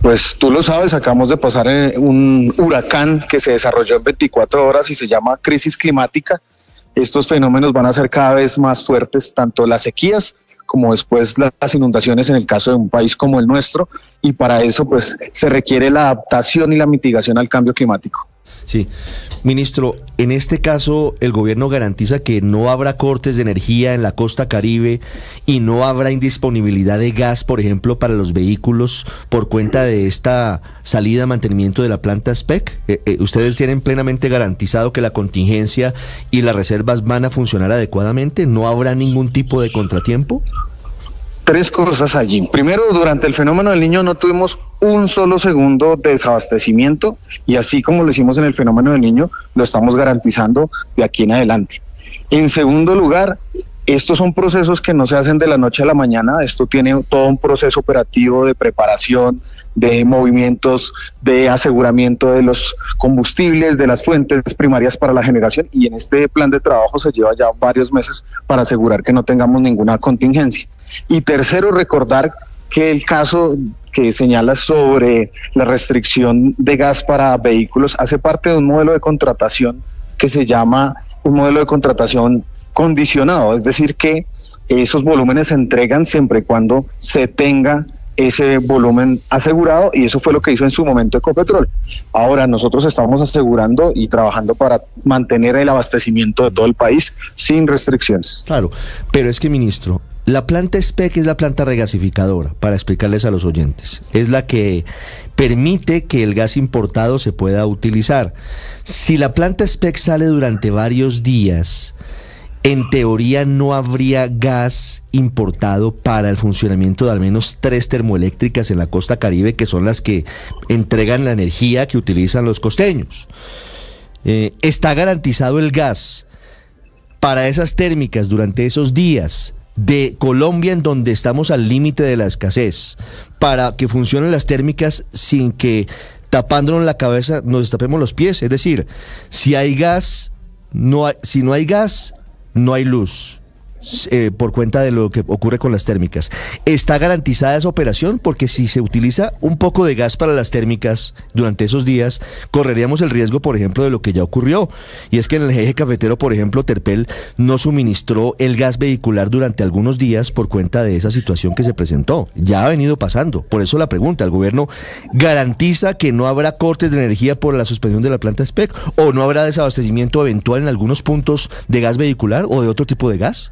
Pues tú lo sabes, acabamos de pasar un huracán que se desarrolló en 24 horas y se llama crisis climática. Estos fenómenos van a ser cada vez más fuertes, tanto las sequías como después las inundaciones en el caso de un país como el nuestro, y para eso pues se requiere la adaptación y la mitigación al cambio climático. Sí, ministro, en este caso el gobierno garantiza que no habrá cortes de energía en la costa Caribe y no habrá indisponibilidad de gas, por ejemplo, para los vehículos por cuenta de esta salida mantenimiento de la planta SPEC. ¿Ustedes tienen plenamente garantizado que la contingencia y las reservas van a funcionar adecuadamente? ¿No habrá ningún tipo de contratiempo? Tres cosas allí. Primero, durante el fenómeno del Niño no tuvimos un solo segundo de desabastecimiento y así como lo hicimos en el fenómeno del Niño, lo estamos garantizando de aquí en adelante. En segundo lugar, estos son procesos que no se hacen de la noche a la mañana, esto tiene todo un proceso operativo de preparación, de movimientos, de aseguramiento de los combustibles, de las fuentes primarias para la generación, y en este plan de trabajo se lleva ya varios meses para asegurar que no tengamos ninguna contingencia. Y tercero, recordar que el caso que señalas sobre la restricción de gas para vehículos hace parte de un modelo de contratación que se llama un modelo de contratación condicionado, es decir que esos volúmenes se entregan siempre y cuando se tenga ese volumen asegurado, y eso fue lo que hizo en su momento Ecopetrol. Ahora nosotros estamos asegurando y trabajando para mantener el abastecimiento de todo el país sin restricciones. Claro, pero es que, ministro, la planta SPEC es la planta regasificadora, para explicarles a los oyentes. Es la que permite que el gas importado se pueda utilizar. Si la planta SPEC sale durante varios días, en teoría no habría gas importado para el funcionamiento de al menos 3 termoeléctricas en la costa Caribe, que son las que entregan la energía que utilizan los costeños. ¿Está garantizado el gas para esas térmicas durante esos días de Colombia, en donde estamos al límite de la escasez, para que funcionen las térmicas sin que tapándonos la cabeza nos destapemos los pies? Es decir, si hay gas, si no hay gas, no hay luz, por cuenta de lo que ocurre con las térmicas. ¿Está garantizada esa operación? Porque si se utiliza un poco de gas para las térmicas durante esos días, correríamos el riesgo, por ejemplo, de lo que ya ocurrió, y es que en el eje cafetero, por ejemplo, Terpel no suministró el gas vehicular durante algunos días por cuenta de esa situación que se presentó. Ya ha venido pasando. Por eso la pregunta: ¿el gobierno garantiza que no habrá cortes de energía por la suspensión de la planta SPEC, o no habrá desabastecimiento eventual en algunos puntos de gas vehicular o de otro tipo de gas?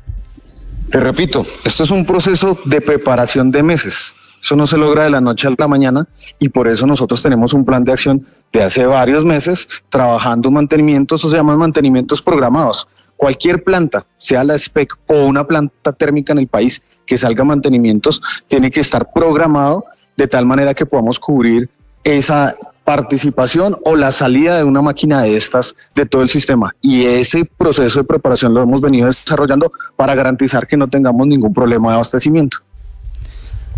Te repito, esto es un proceso de preparación de meses. Eso no se logra de la noche a la mañana, y por eso nosotros tenemos un plan de acción de hace varios meses trabajando mantenimientos, o se llaman mantenimientos programados. cualquier planta, sea la SPEC o una planta térmica en el país que salga a mantenimientos, tiene que estar programado de tal manera que podamos cubrir esa participación o la salida de una máquina de estas de todo el sistema. Y ese proceso de preparación lo hemos venido desarrollando para garantizar que no tengamos ningún problema de abastecimiento.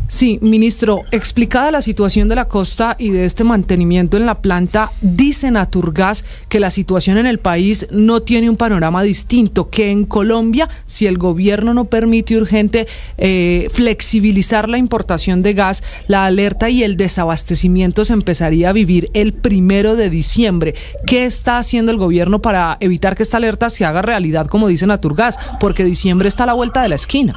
Sí, ministro, explicada la situación de la costa y de este mantenimiento en la planta, dice Naturgas que la situación en el país no tiene un panorama distinto, que en Colombia, si el gobierno no permite urgente flexibilizar la importación de gas, la alerta y el desabastecimiento se empezaría a vivir el 1 de diciembre. ¿Qué está haciendo el gobierno para evitar que esta alerta se haga realidad, como dice Naturgas? Porque diciembre está a la vuelta de la esquina.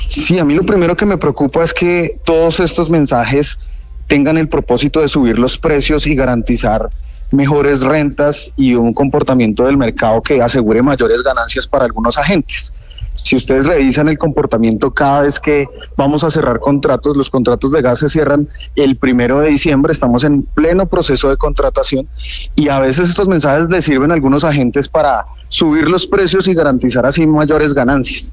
Sí, a mí lo primero que me preocupa es que todos estos mensajes tengan el propósito de subir los precios y garantizar mejores rentas y un comportamiento del mercado que asegure mayores ganancias para algunos agentes. Si ustedes revisan el comportamiento cada vez que vamos a cerrar contratos, los contratos de gas se cierran el 1 de diciembre, estamos en pleno proceso de contratación y a veces estos mensajes les sirven a algunos agentes para subir los precios y garantizar así mayores ganancias.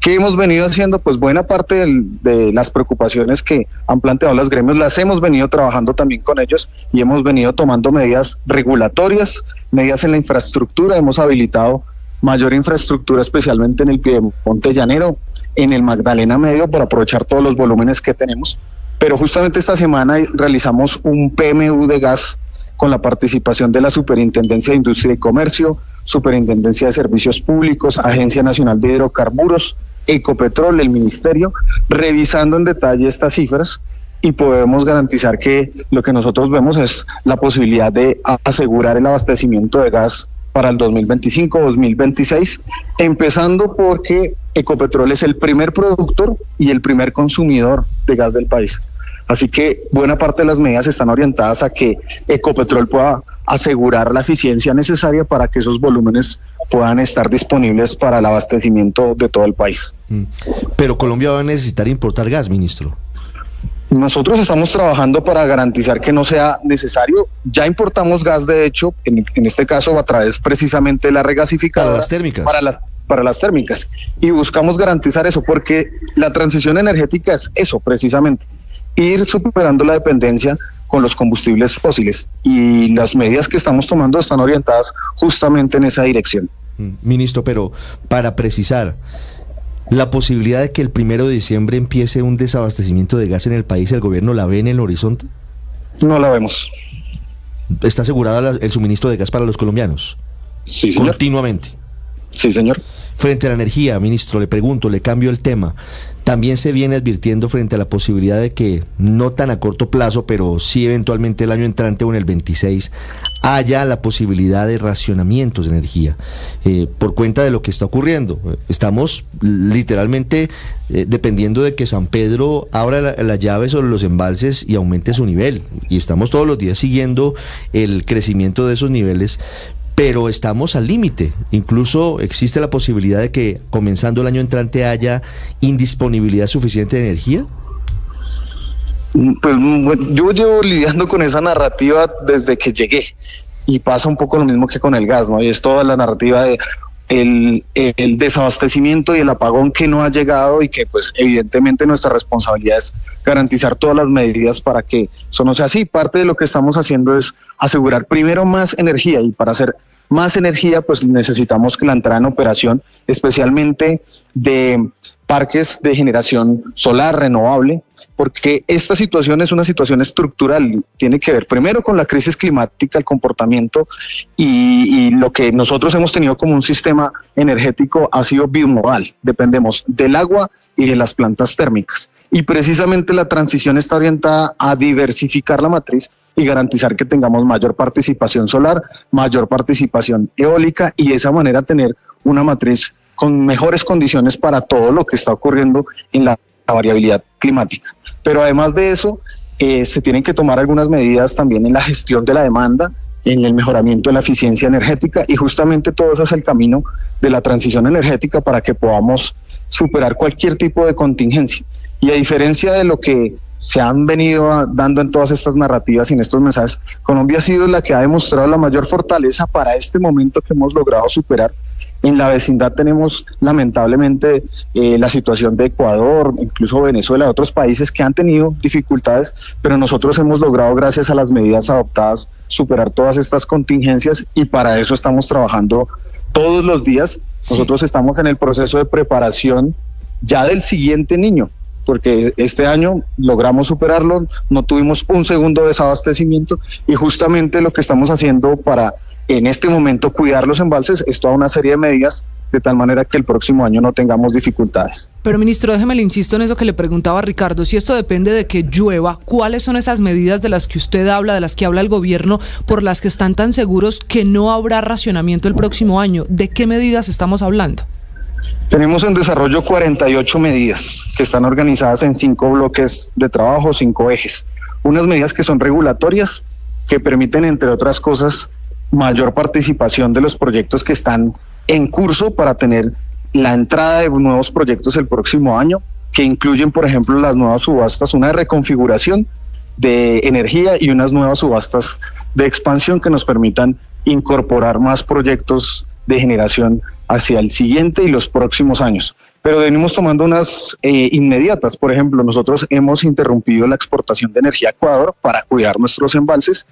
¿Qué hemos venido haciendo? Pues buena parte de las preocupaciones que han planteado los gremios las hemos venido trabajando también con ellos y hemos venido tomando medidas regulatorias, medidas en la infraestructura. Hemos habilitado mayor infraestructura, especialmente en el Piedemonte Llanero, en el Magdalena Medio, para aprovechar todos los volúmenes que tenemos. Pero justamente esta semana realizamos un PMU de gas con la participación de la Superintendencia de Industria y Comercio, Superintendencia de Servicios Públicos, Agencia Nacional de Hidrocarburos, Ecopetrol, el Ministerio, revisando en detalle estas cifras y podemos garantizar que lo que nosotros vemos es la posibilidad de asegurar el abastecimiento de gas para el 2025-2026, empezando porque Ecopetrol es el primer productor y el primer consumidor de gas del país. Así que buena parte de las medidas están orientadas a que Ecopetrol pueda asegurar la eficiencia necesaria para que esos volúmenes puedan estar disponibles para el abastecimiento de todo el país. Pero Colombia va a necesitar importar gas, ministro. Nosotros estamos trabajando para garantizar que no sea necesario. Ya importamos gas, de hecho, en este caso a través precisamente de la regasificadora. Para las térmicas. Para las térmicas. Y buscamos garantizar eso, porque la transición energética es eso precisamente. Ir superando la dependencia con los combustibles fósiles y las medidas que estamos tomando están orientadas justamente en esa dirección. Ministro, pero para precisar, ¿la posibilidad de que el 1 de diciembre empiece un desabastecimiento de gas en el país, el gobierno la ve en el horizonte? No la vemos. ¿Está asegurado el suministro de gas para los colombianos? Sí, señor. Continuamente. Sí, señor. Frente a la energía, ministro, le pregunto, le cambio el tema. También se viene advirtiendo frente a la posibilidad de que, no tan a corto plazo, pero sí eventualmente el año entrante o en el 26, haya la posibilidad de racionamientos de energía por cuenta de lo que está ocurriendo. Estamos literalmente dependiendo de que San Pedro abra la llave sobre los embalses y aumente su nivel. Y estamos todos los días siguiendo el crecimiento de esos niveles. Pero estamos al límite. Incluso existe la posibilidad de que comenzando el año entrante haya indisponibilidad suficiente de energía. Pues yo llevo lidiando con esa narrativa desde que llegué y pasa un poco lo mismo que con el gas, ¿no? Y es toda la narrativa de el desabastecimiento y el apagón que no ha llegado y que pues evidentemente nuestra responsabilidad es garantizar todas las medidas para que eso no sea así. Parte de lo que estamos haciendo es asegurar primero más energía y para hacer más energía pues necesitamos que la entrada en operación especialmente de parques de generación solar renovable, porque esta situación es una situación estructural, tiene que ver primero con la crisis climática, el comportamiento y lo que nosotros hemos tenido como un sistema energético ha sido bimodal, dependemos del agua y de las plantas térmicas y precisamente la transición está orientada a diversificar la matriz y garantizar que tengamos mayor participación solar, mayor participación eólica y de esa manera tener una matriz con mejores condiciones para todo lo que está ocurriendo en la variabilidad climática. Pero además de eso, se tienen que tomar algunas medidas también en la gestión de la demanda, en el mejoramiento de la eficiencia energética y justamente todo eso es el camino de la transición energética para que podamos superar cualquier tipo de contingencia. Y a diferencia de lo que se han venido dando en todas estas narrativas y en estos mensajes, Colombia ha sido la que ha demostrado la mayor fortaleza para este momento que hemos logrado superar En la vecindad tenemos lamentablemente la situación de Ecuador, incluso Venezuela, otros países que han tenido dificultades, pero nosotros hemos logrado, gracias a las medidas adoptadas, superar todas estas contingencias, y para eso estamos trabajando todos los días. Nosotros estamos en el proceso de preparación ya del siguiente niño, porque este año logramos superarlo, no tuvimos un segundo de desabastecimiento, y justamente lo que estamos haciendo para en este momento cuidar los embalses es toda una serie de medidas, de tal manera que el próximo año no tengamos dificultades. Pero ministro, déjeme le insisto en eso que le preguntaba a Ricardo, si esto depende de que llueva, ¿cuáles son esas medidas de las que usted habla, de las que habla el gobierno, por las que están tan seguros que no habrá racionamiento el próximo año? ¿De qué medidas estamos hablando? Tenemos en desarrollo 48 medidas que están organizadas en 5 bloques de trabajo, 5 ejes. Unas medidas que son regulatorias, que permiten, entre otras cosas, mayor participación de los proyectos que están en curso para tener la entrada de nuevos proyectos el próximo año, que incluyen, por ejemplo, las nuevas subastas, una reconfiguración de energía y unas nuevas subastas de expansión que nos permitan incorporar más proyectos de generación hacia el siguiente y los próximos años. Pero venimos tomando unas inmediatas. Por ejemplo, nosotros hemos interrumpido la exportación de energía a Ecuador para cuidar nuestros embalses,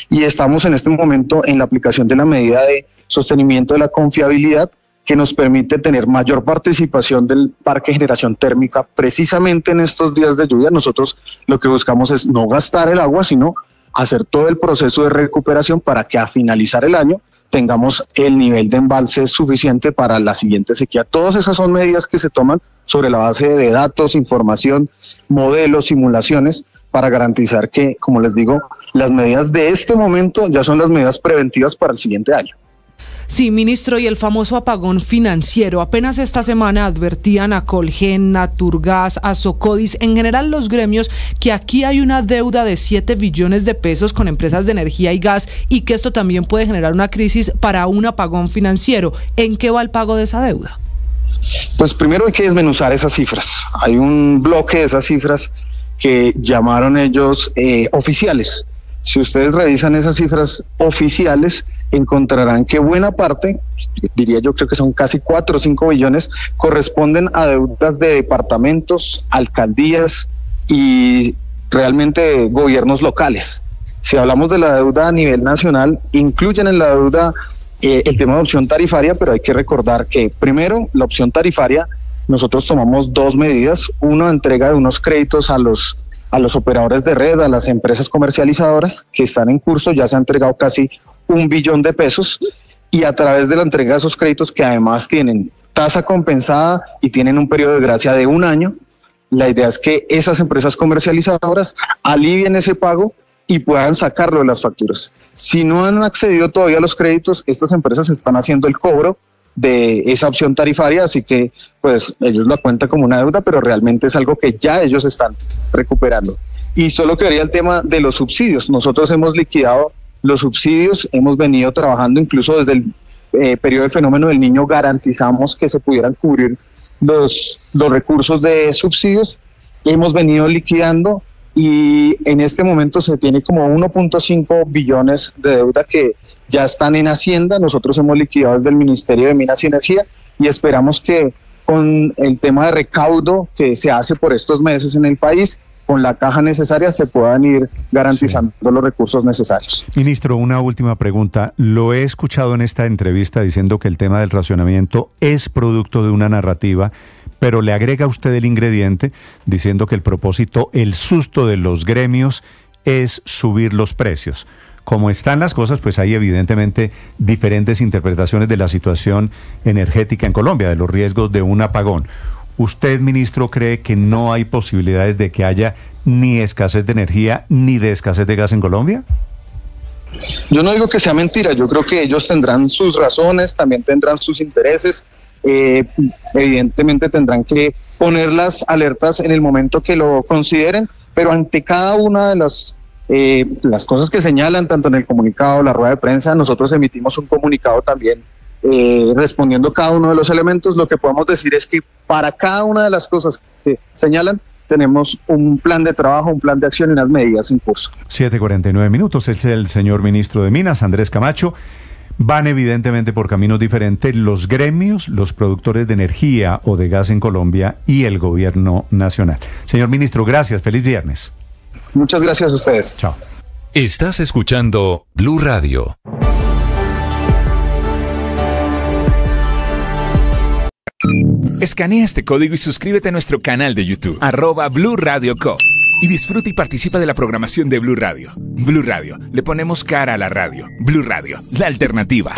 y estamos en este momento en la aplicación de la medida de sostenimiento de la confiabilidad, que nos permite tener mayor participación del parque de generación térmica. Precisamente en estos días de lluvia, nosotros lo que buscamos es no gastar el agua, sino hacer todo el proceso de recuperación para que a finalizar el año tengamos el nivel de embalse suficiente para la siguiente sequía. Todas esas son medidas que se toman sobre la base de datos, información, modelos, simulaciones, para garantizar que, como les digo, las medidas de este momento ya son las medidas preventivas para el siguiente año. Sí, ministro, y el famoso apagón financiero. Apenas esta semana advertían a Colgen, Naturgas, a Socodis, en general los gremios, que aquí hay una deuda de 7 billones de pesos con empresas de energía y gas, y que esto también puede generar una crisis para un apagón financiero. ¿En qué va el pago de esa deuda? Pues primero hay que desmenuzar esas cifras. Hay un bloque de esas cifras que llamaron ellos oficiales. Si ustedes revisan esas cifras oficiales, encontrarán que buena parte, diría yo, creo que son casi 4 o 5 billones, corresponden a deudas de departamentos, alcaldías y realmente gobiernos locales. Si hablamos de la deuda a nivel nacional, incluyen en la deuda el tema de opción tarifaria, pero hay que recordar que primero, la opción tarifaria, nosotros tomamos 2 medidas. Una, entrega de unos créditos a los operadores de red, a las empresas comercializadoras que están en curso. Ya se ha entregado casi 1 billón de pesos, y a través de la entrega de esos créditos, que además tienen tasa compensada y tienen un periodo de gracia de 1 año, la idea es que esas empresas comercializadoras alivien ese pago y puedan sacarlo de las facturas. Si no han accedido todavía a los créditos, estas empresas están haciendo el cobro de esa opción tarifaria, así que pues ellos la cuentan como una deuda, pero realmente es algo que ya ellos están recuperando. Y solo quedaría el tema de los subsidios. Nosotros hemos liquidado los subsidios, hemos venido trabajando incluso desde el periodo del fenómeno del Niño, garantizamos que se pudieran cubrir los recursos de subsidios, hemos venido liquidando, y en este momento se tiene como 1.5 billones de deuda que ya están en Hacienda. Nosotros hemos liquidado desde el Ministerio de Minas y Energía, y esperamos que con el tema de recaudo que se hace por estos meses en el país, con la caja necesaria, se puedan ir garantizando los recursos necesarios. Ministro, una última pregunta. Lo he escuchado en esta entrevista diciendo que el tema del racionamiento es producto de una narrativa, pero le agrega usted el ingrediente diciendo que el propósito, el susto de los gremios, es subir los precios. Como están las cosas, pues hay evidentemente diferentes interpretaciones de la situación energética en Colombia, de los riesgos de un apagón. ¿Usted, ministro, cree que no hay posibilidades de que haya ni escasez de energía ni de escasez de gas en Colombia? Yo no digo que sea mentira, yo creo que ellos tendrán sus razones, también tendrán sus intereses, evidentemente tendrán que poner las alertas en el momento que lo consideren, pero ante cada una de las cosas que señalan, tanto en el comunicado, la rueda de prensa, nosotros emitimos un comunicado también respondiendo cada uno de los elementos. Lo que podemos decir es que para cada una de las cosas que señalan, tenemos un plan de trabajo, un plan de acción y unas medidas en curso. 7:49 minutos, es el señor ministro de Minas, Andrés Camacho. van evidentemente por caminos diferentes los gremios, los productores de energía o de gas en Colombia y el gobierno nacional. Señor ministro, gracias. Feliz viernes. Muchas gracias a ustedes. Chao. Estás escuchando Blue Radio. Escanea este código y suscríbete a nuestro canal de YouTube, @Blue Radio Co. Y disfruta y participa de la programación de Blue Radio. Blue Radio, le ponemos cara a la radio. Blue Radio, la alternativa.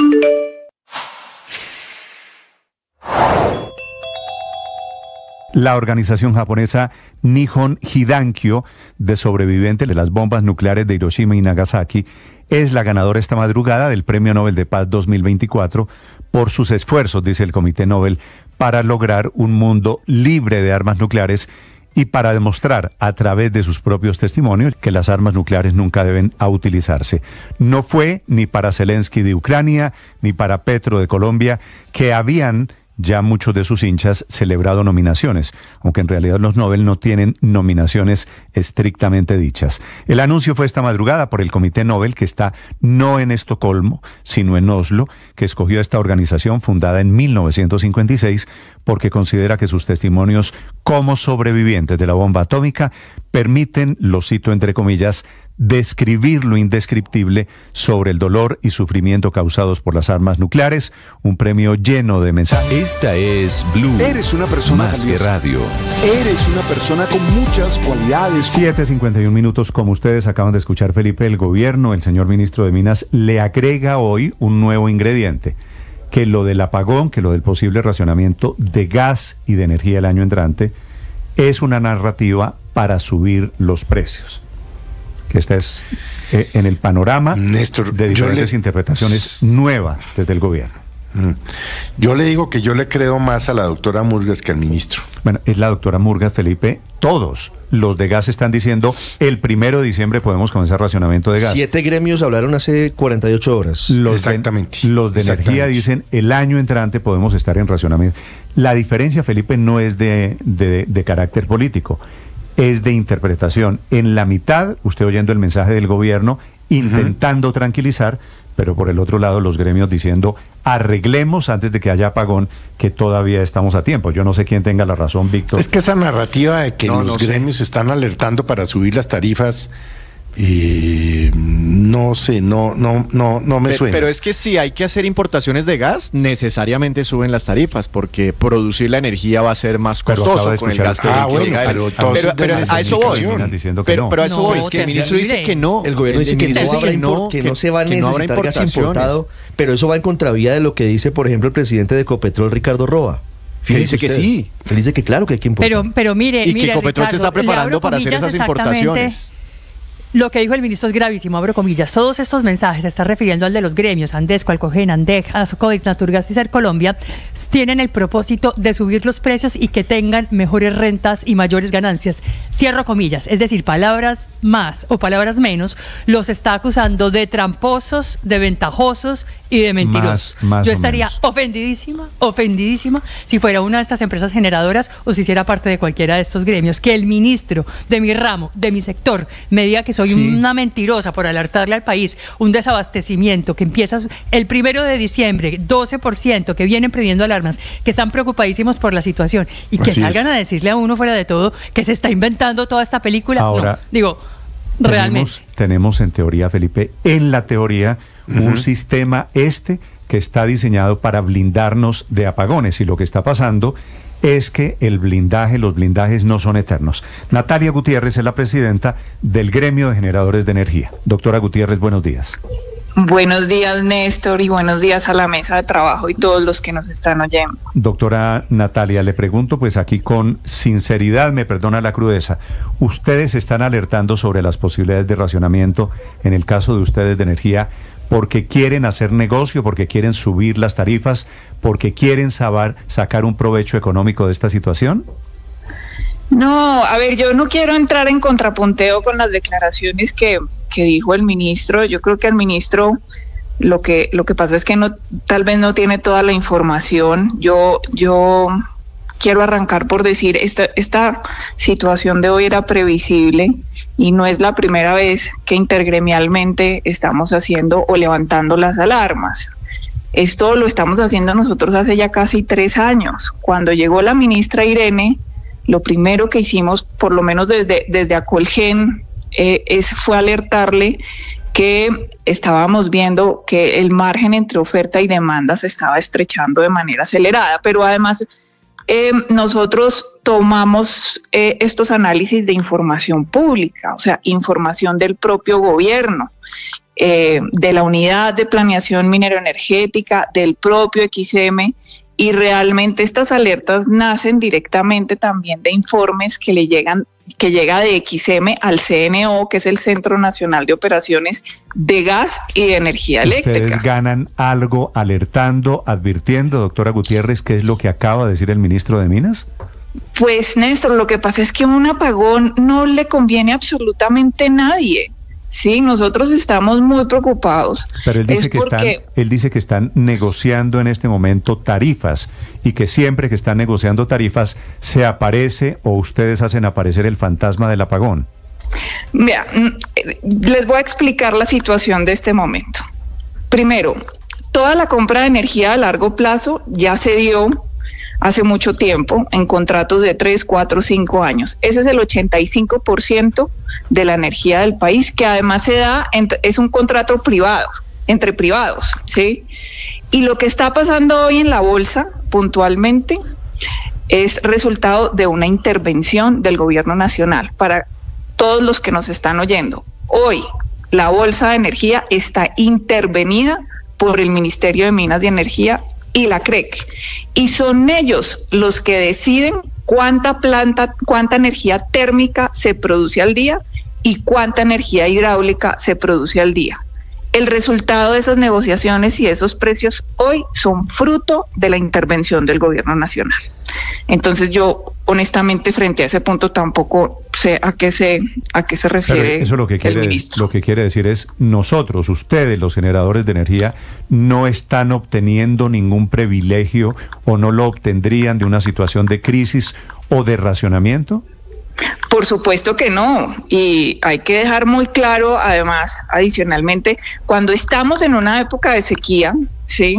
La organización japonesa Nihon Hidankyo, de sobrevivientes de las bombas nucleares de Hiroshima y Nagasaki, es la ganadora esta madrugada del Premio Nobel de Paz 2024 por sus esfuerzos, dice el Comité Nobel, para lograr un mundo libre de armas nucleares y para demostrar a través de sus propios testimonios que las armas nucleares nunca deben utilizarse. No fue ni para Zelensky de Ucrania, ni para Petro de Colombia, que habían ya muchos de sus hinchas celebrado nominaciones, aunque en realidad los Nobel no tienen nominaciones estrictamente dichas. El anuncio fue esta madrugada por el Comité Nobel, que está no en Estocolmo, sino en Oslo, que escogió esta organización fundada en 1956 porque considera que sus testimonios como sobrevivientes de la bomba atómica permiten, lo cito entre comillas, describir lo indescriptible sobre el dolor y sufrimiento causados por las armas nucleares, un premio lleno de mensajes. Esta es Blue. Eres una persona más que radio. Eres una persona con muchas cualidades. 7:51 minutos, como ustedes acaban de escuchar, Felipe, el gobierno, el señor ministro de Minas, le agrega hoy un nuevo ingrediente, que lo del apagón, que lo del posible racionamiento de gas y de energía el año entrante, es una narrativa para subir los precios. Que esta es en el panorama, Néstor, de diferentes interpretaciones nuevas desde el gobierno. Yo le digo que yo le creo más a la doctora Murgas que al ministro. Bueno, es la doctora Murgas, Felipe. Todos los de gas están diciendo el 1 de diciembre podemos comenzar racionamiento de gas. 7 gremios hablaron hace 48 horas. Exactamente. Los de energía dicen el año entrante podemos estar en racionamiento. La diferencia, Felipe, no es de carácter político, es de interpretación. En la mitad, usted oyendo el mensaje del gobierno, intentando tranquilizar, pero por el otro lado los gremios diciendo arreglemos antes de que haya apagón, que todavía estamos a tiempo. Yo no sé quién tenga la razón, Víctor. Es que esa narrativa de que los gremios están alertando para subir las tarifas, no sé, no me suena. Pero es que si hay que hacer importaciones de gas, necesariamente suben las tarifas, porque producir la energía va a ser más costoso con el gas que llega. Pero a eso voy. Pero a eso voy, es que el ministro dice que no. El gobierno dice que no se va a necesitar gas importado, pero eso va en contravía de lo que dice, por ejemplo, el presidente de Ecopetrol, Ricardo Roa. Que dice que sí. Él dice que claro que hay que importar. Pero mire, y que Ecopetrol se está preparando para hacer esas importaciones. Lo que dijo el ministro es gravísimo, abro comillas. Todos estos mensajes, se está refiriendo al de los gremios, Andesco, Alcogen, Andej, Asocovis, Naturgas y Sercolombia, tienen el propósito de subir los precios y que tengan mejores rentas y mayores ganancias. Cierro comillas, es decir, palabras más o palabras menos, los está acusando de tramposos, de ventajosos y de mentirosos. Yo estaría ofendidísima si fuera una de estas empresas generadoras o si hiciera parte de cualquiera de estos gremios. Que el ministro de mi ramo, de mi sector, me diga que soy una mentirosa por alertarle al país, un desabastecimiento que empieza el 1 de diciembre, 12%, que vienen prendiendo alarmas, que están preocupadísimos por la situación y que salgan a decirle a uno fuera de todo que se está inventando toda esta película. Ahora, realmente. Tenemos en teoría, Felipe, en la teoría, un sistema que está diseñado para blindarnos de apagones, y lo que está pasando es que los blindajes no son eternos. Natalia Gutiérrez es la presidenta del Gremio de Generadores de Energía. Doctora Gutiérrez, buenos días. Buenos días, Néstor, y buenos días a la mesa de trabajo y todos los que nos están oyendo. Doctora Natalia, le pregunto pues aquí con sinceridad, me perdona la crudeza, ¿ustedes están alertando sobre las posibilidades de racionamiento en el caso de ustedes de energía porque quieren hacer negocio, porque quieren subir las tarifas, porque quieren sacar un provecho económico de esta situación? No, a ver, yo no quiero entrar en contrapunteo con las declaraciones que dijo el ministro. Yo creo que el ministro lo que pasa es que tal vez no tiene toda la información. Yo quiero arrancar por decir, esta situación de hoy era previsible y no es la primera vez que intergremialmente estamos haciendo o levantando las alarmas. Esto lo estamos haciendo nosotros hace ya casi 3 años. Cuando llegó la ministra Irene, lo primero que hicimos, por lo menos desde Acolgen, fue alertarle que estábamos viendo que el margen entre oferta y demanda se estaba estrechando de manera acelerada, pero además nosotros tomamos estos análisis de información pública, o sea, información del propio gobierno, de la Unidad de Planeación Minero-Energética, del propio XM, y realmente estas alertas nacen directamente también de informes que llega de XM al CNO, que es el Centro Nacional de Operaciones de Gas y de Energía Eléctrica. ¿Ustedes ganan algo alertando, advirtiendo, doctora Gutiérrez, qué es lo que acaba de decir el ministro de Minas? Pues, Néstor, lo que pasa es que un apagón no le conviene absolutamente a nadie. Sí, nosotros estamos muy preocupados. Pero él dice que están negociando en este momento tarifas y que siempre que están negociando tarifas se aparece o ustedes hacen aparecer el fantasma del apagón. Mira, les voy a explicar la situación de este momento. Primero, toda la compra de energía a largo plazo ya se dio hace mucho tiempo en contratos de 3, 4, 5 años. Ese es el 85% de la energía del país, que además es un contrato privado, entre privados, ¿sí? Y lo que está pasando hoy en la bolsa, puntualmente, es resultado de una intervención del gobierno nacional. Para todos los que nos están oyendo, hoy la bolsa de energía está intervenida por el Ministerio de Minas y Energía y la CREC, y son ellos los que deciden cuánta energía térmica se produce al día y cuánta energía hidráulica se produce al día. El resultado de esas negociaciones y esos precios hoy son fruto de la intervención del gobierno nacional. Entonces yo honestamente frente a ese punto tampoco sé a qué se refiere. Pero eso lo que quiere decir es nosotros, ustedes, los generadores de energía, no están obteniendo ningún privilegio o no lo obtendrían de una situación de crisis o de racionamiento. Por supuesto que no, y hay que dejar muy claro, además, adicionalmente, cuando estamos en una época de sequía, ¿sí?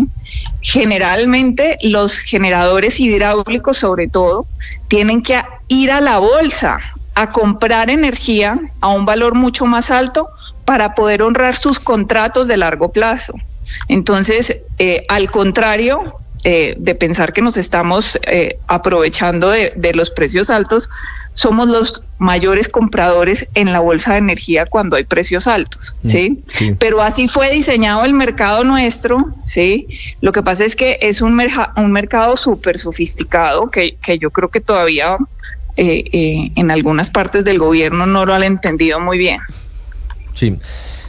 Generalmente los generadores hidráulicos, sobre todo, tienen que ir a la bolsa a comprar energía a un valor mucho más alto para poder honrar sus contratos de largo plazo. Entonces, al contrario de pensar que nos estamos aprovechando de los precios altos, somos los mayores compradores en la bolsa de energía cuando hay precios altos, ¿sí? Sí. Pero así fue diseñado el mercado nuestro, ¿sí? Lo que pasa es que es un mercado súper sofisticado que yo creo que todavía en algunas partes del gobierno no lo han entendido muy bien. Sí.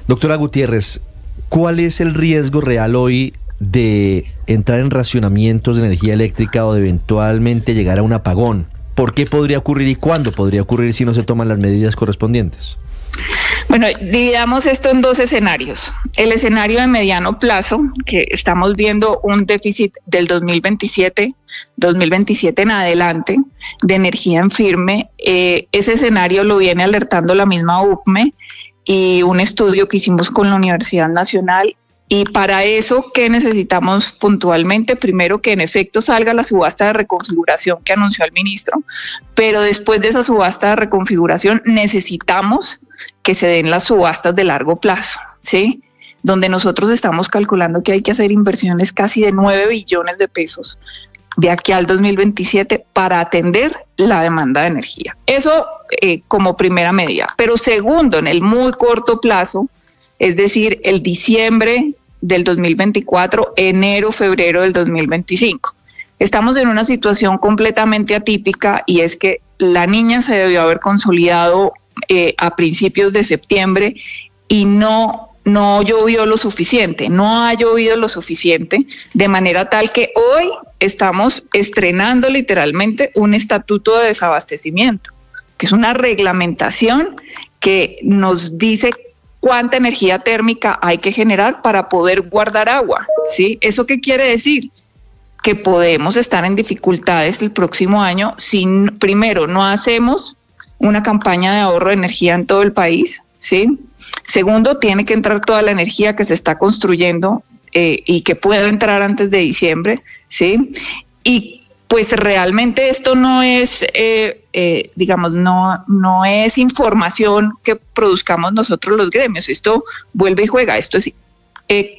Doctora Gutiérrez, ¿cuál es el riesgo real hoy de entrar en racionamientos de energía eléctrica o de eventualmente llegar a un apagón? ¿Por qué podría ocurrir y cuándo podría ocurrir si no se toman las medidas correspondientes? Bueno, dividamos esto en 2 escenarios. El escenario de mediano plazo, que estamos viendo un déficit del 2027 en adelante de energía en firme. Ese escenario lo viene alertando la misma UPME y un estudio que hicimos con la Universidad Nacional. Y para eso, ¿qué necesitamos puntualmente? Primero, que en efecto salga la subasta de reconfiguración que anunció el ministro, pero después de esa subasta de reconfiguración necesitamos que se den las subastas de largo plazo, ¿sí? Donde nosotros estamos calculando que hay que hacer inversiones casi de 9 billones de pesos de aquí al 2027 para atender la demanda de energía. Eso como primera medida. Pero segundo, en el muy corto plazo, es decir, el diciembre del 2024, enero, febrero del 2025. Estamos en una situación completamente atípica y es que la Niña se debió haber consolidado a principios de septiembre y no llovió lo suficiente, no ha llovido lo suficiente, de manera tal que hoy estamos estrenando literalmente un estatuto de desabastecimiento, que es una reglamentación que nos dice cuánta energía térmica hay que generar para poder guardar agua, ¿sí? ¿Eso qué quiere decir? que podemos estar en dificultades el próximo año si primero no hacemos una campaña de ahorro de energía en todo el país, ¿sí? Segundo, tiene que entrar toda la energía que se está construyendo y que pueda entrar antes de diciembre, ¿sí? Y pues realmente esto no es, no es información que produzcamos nosotros los gremios, esto vuelve y juega, esto es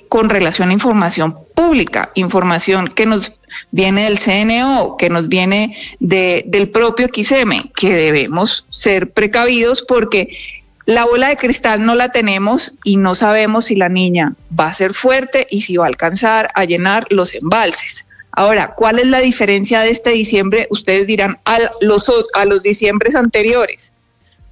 con relación a información pública, información que nos viene del CNO, que nos viene del propio XM, que debemos ser precavidos porque la bola de cristal no la tenemos y no sabemos si la niña va a ser fuerte y si va a alcanzar a llenar los embalses. Ahora, ¿cuál es la diferencia de este diciembre? Ustedes dirán, a los diciembres anteriores.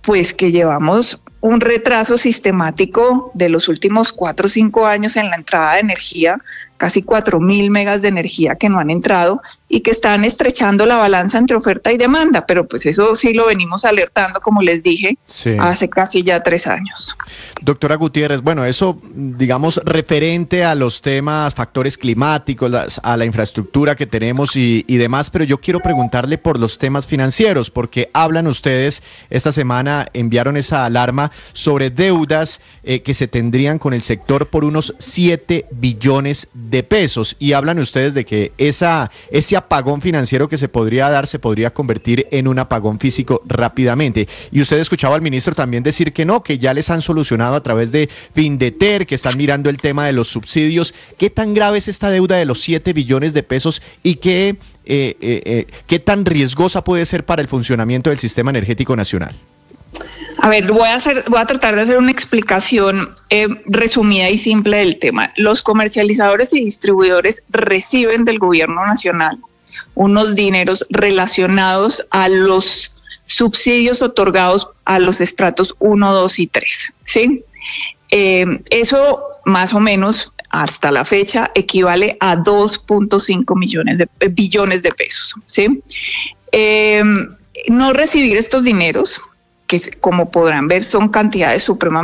Pues que llevamos un retraso sistemático de los últimos 4 o 5 años en la entrada de energía, casi 4.000 megas de energía que no han entrado y que están estrechando la balanza entre oferta y demanda, pero pues eso sí lo venimos alertando, como les dije, hace casi ya 3 años. Doctora Gutiérrez, bueno, eso, digamos, referente a los temas, factores climáticos, a la infraestructura que tenemos y demás, pero yo quiero preguntarle por los temas financieros, porque hablan ustedes, esta semana enviaron esa alarma sobre deudas que se tendrían con el sector por unos 7 billones de pesos, y hablan ustedes de que ese apagón financiero que se podría dar se podría convertir en un apagón físico rápidamente. Y usted escuchaba al ministro también decir que no, que ya les han solucionado a través de Findeter, que están mirando el tema de los subsidios. ¿Qué tan grave es esta deuda de los 7 billones de pesos y qué tan riesgosa puede ser para el funcionamiento del sistema energético nacional? A ver, voy a tratar de hacer una explicación resumida y simple del tema. Los comercializadores y distribuidores reciben del gobierno nacional unos dineros relacionados a los subsidios otorgados a los estratos 1, 2 y 3, ¿sí? Eso más o menos hasta la fecha equivale a 2.5 billones de pesos, ¿sí? No recibir estos dineros, que como podrán ver son cantidades supremamente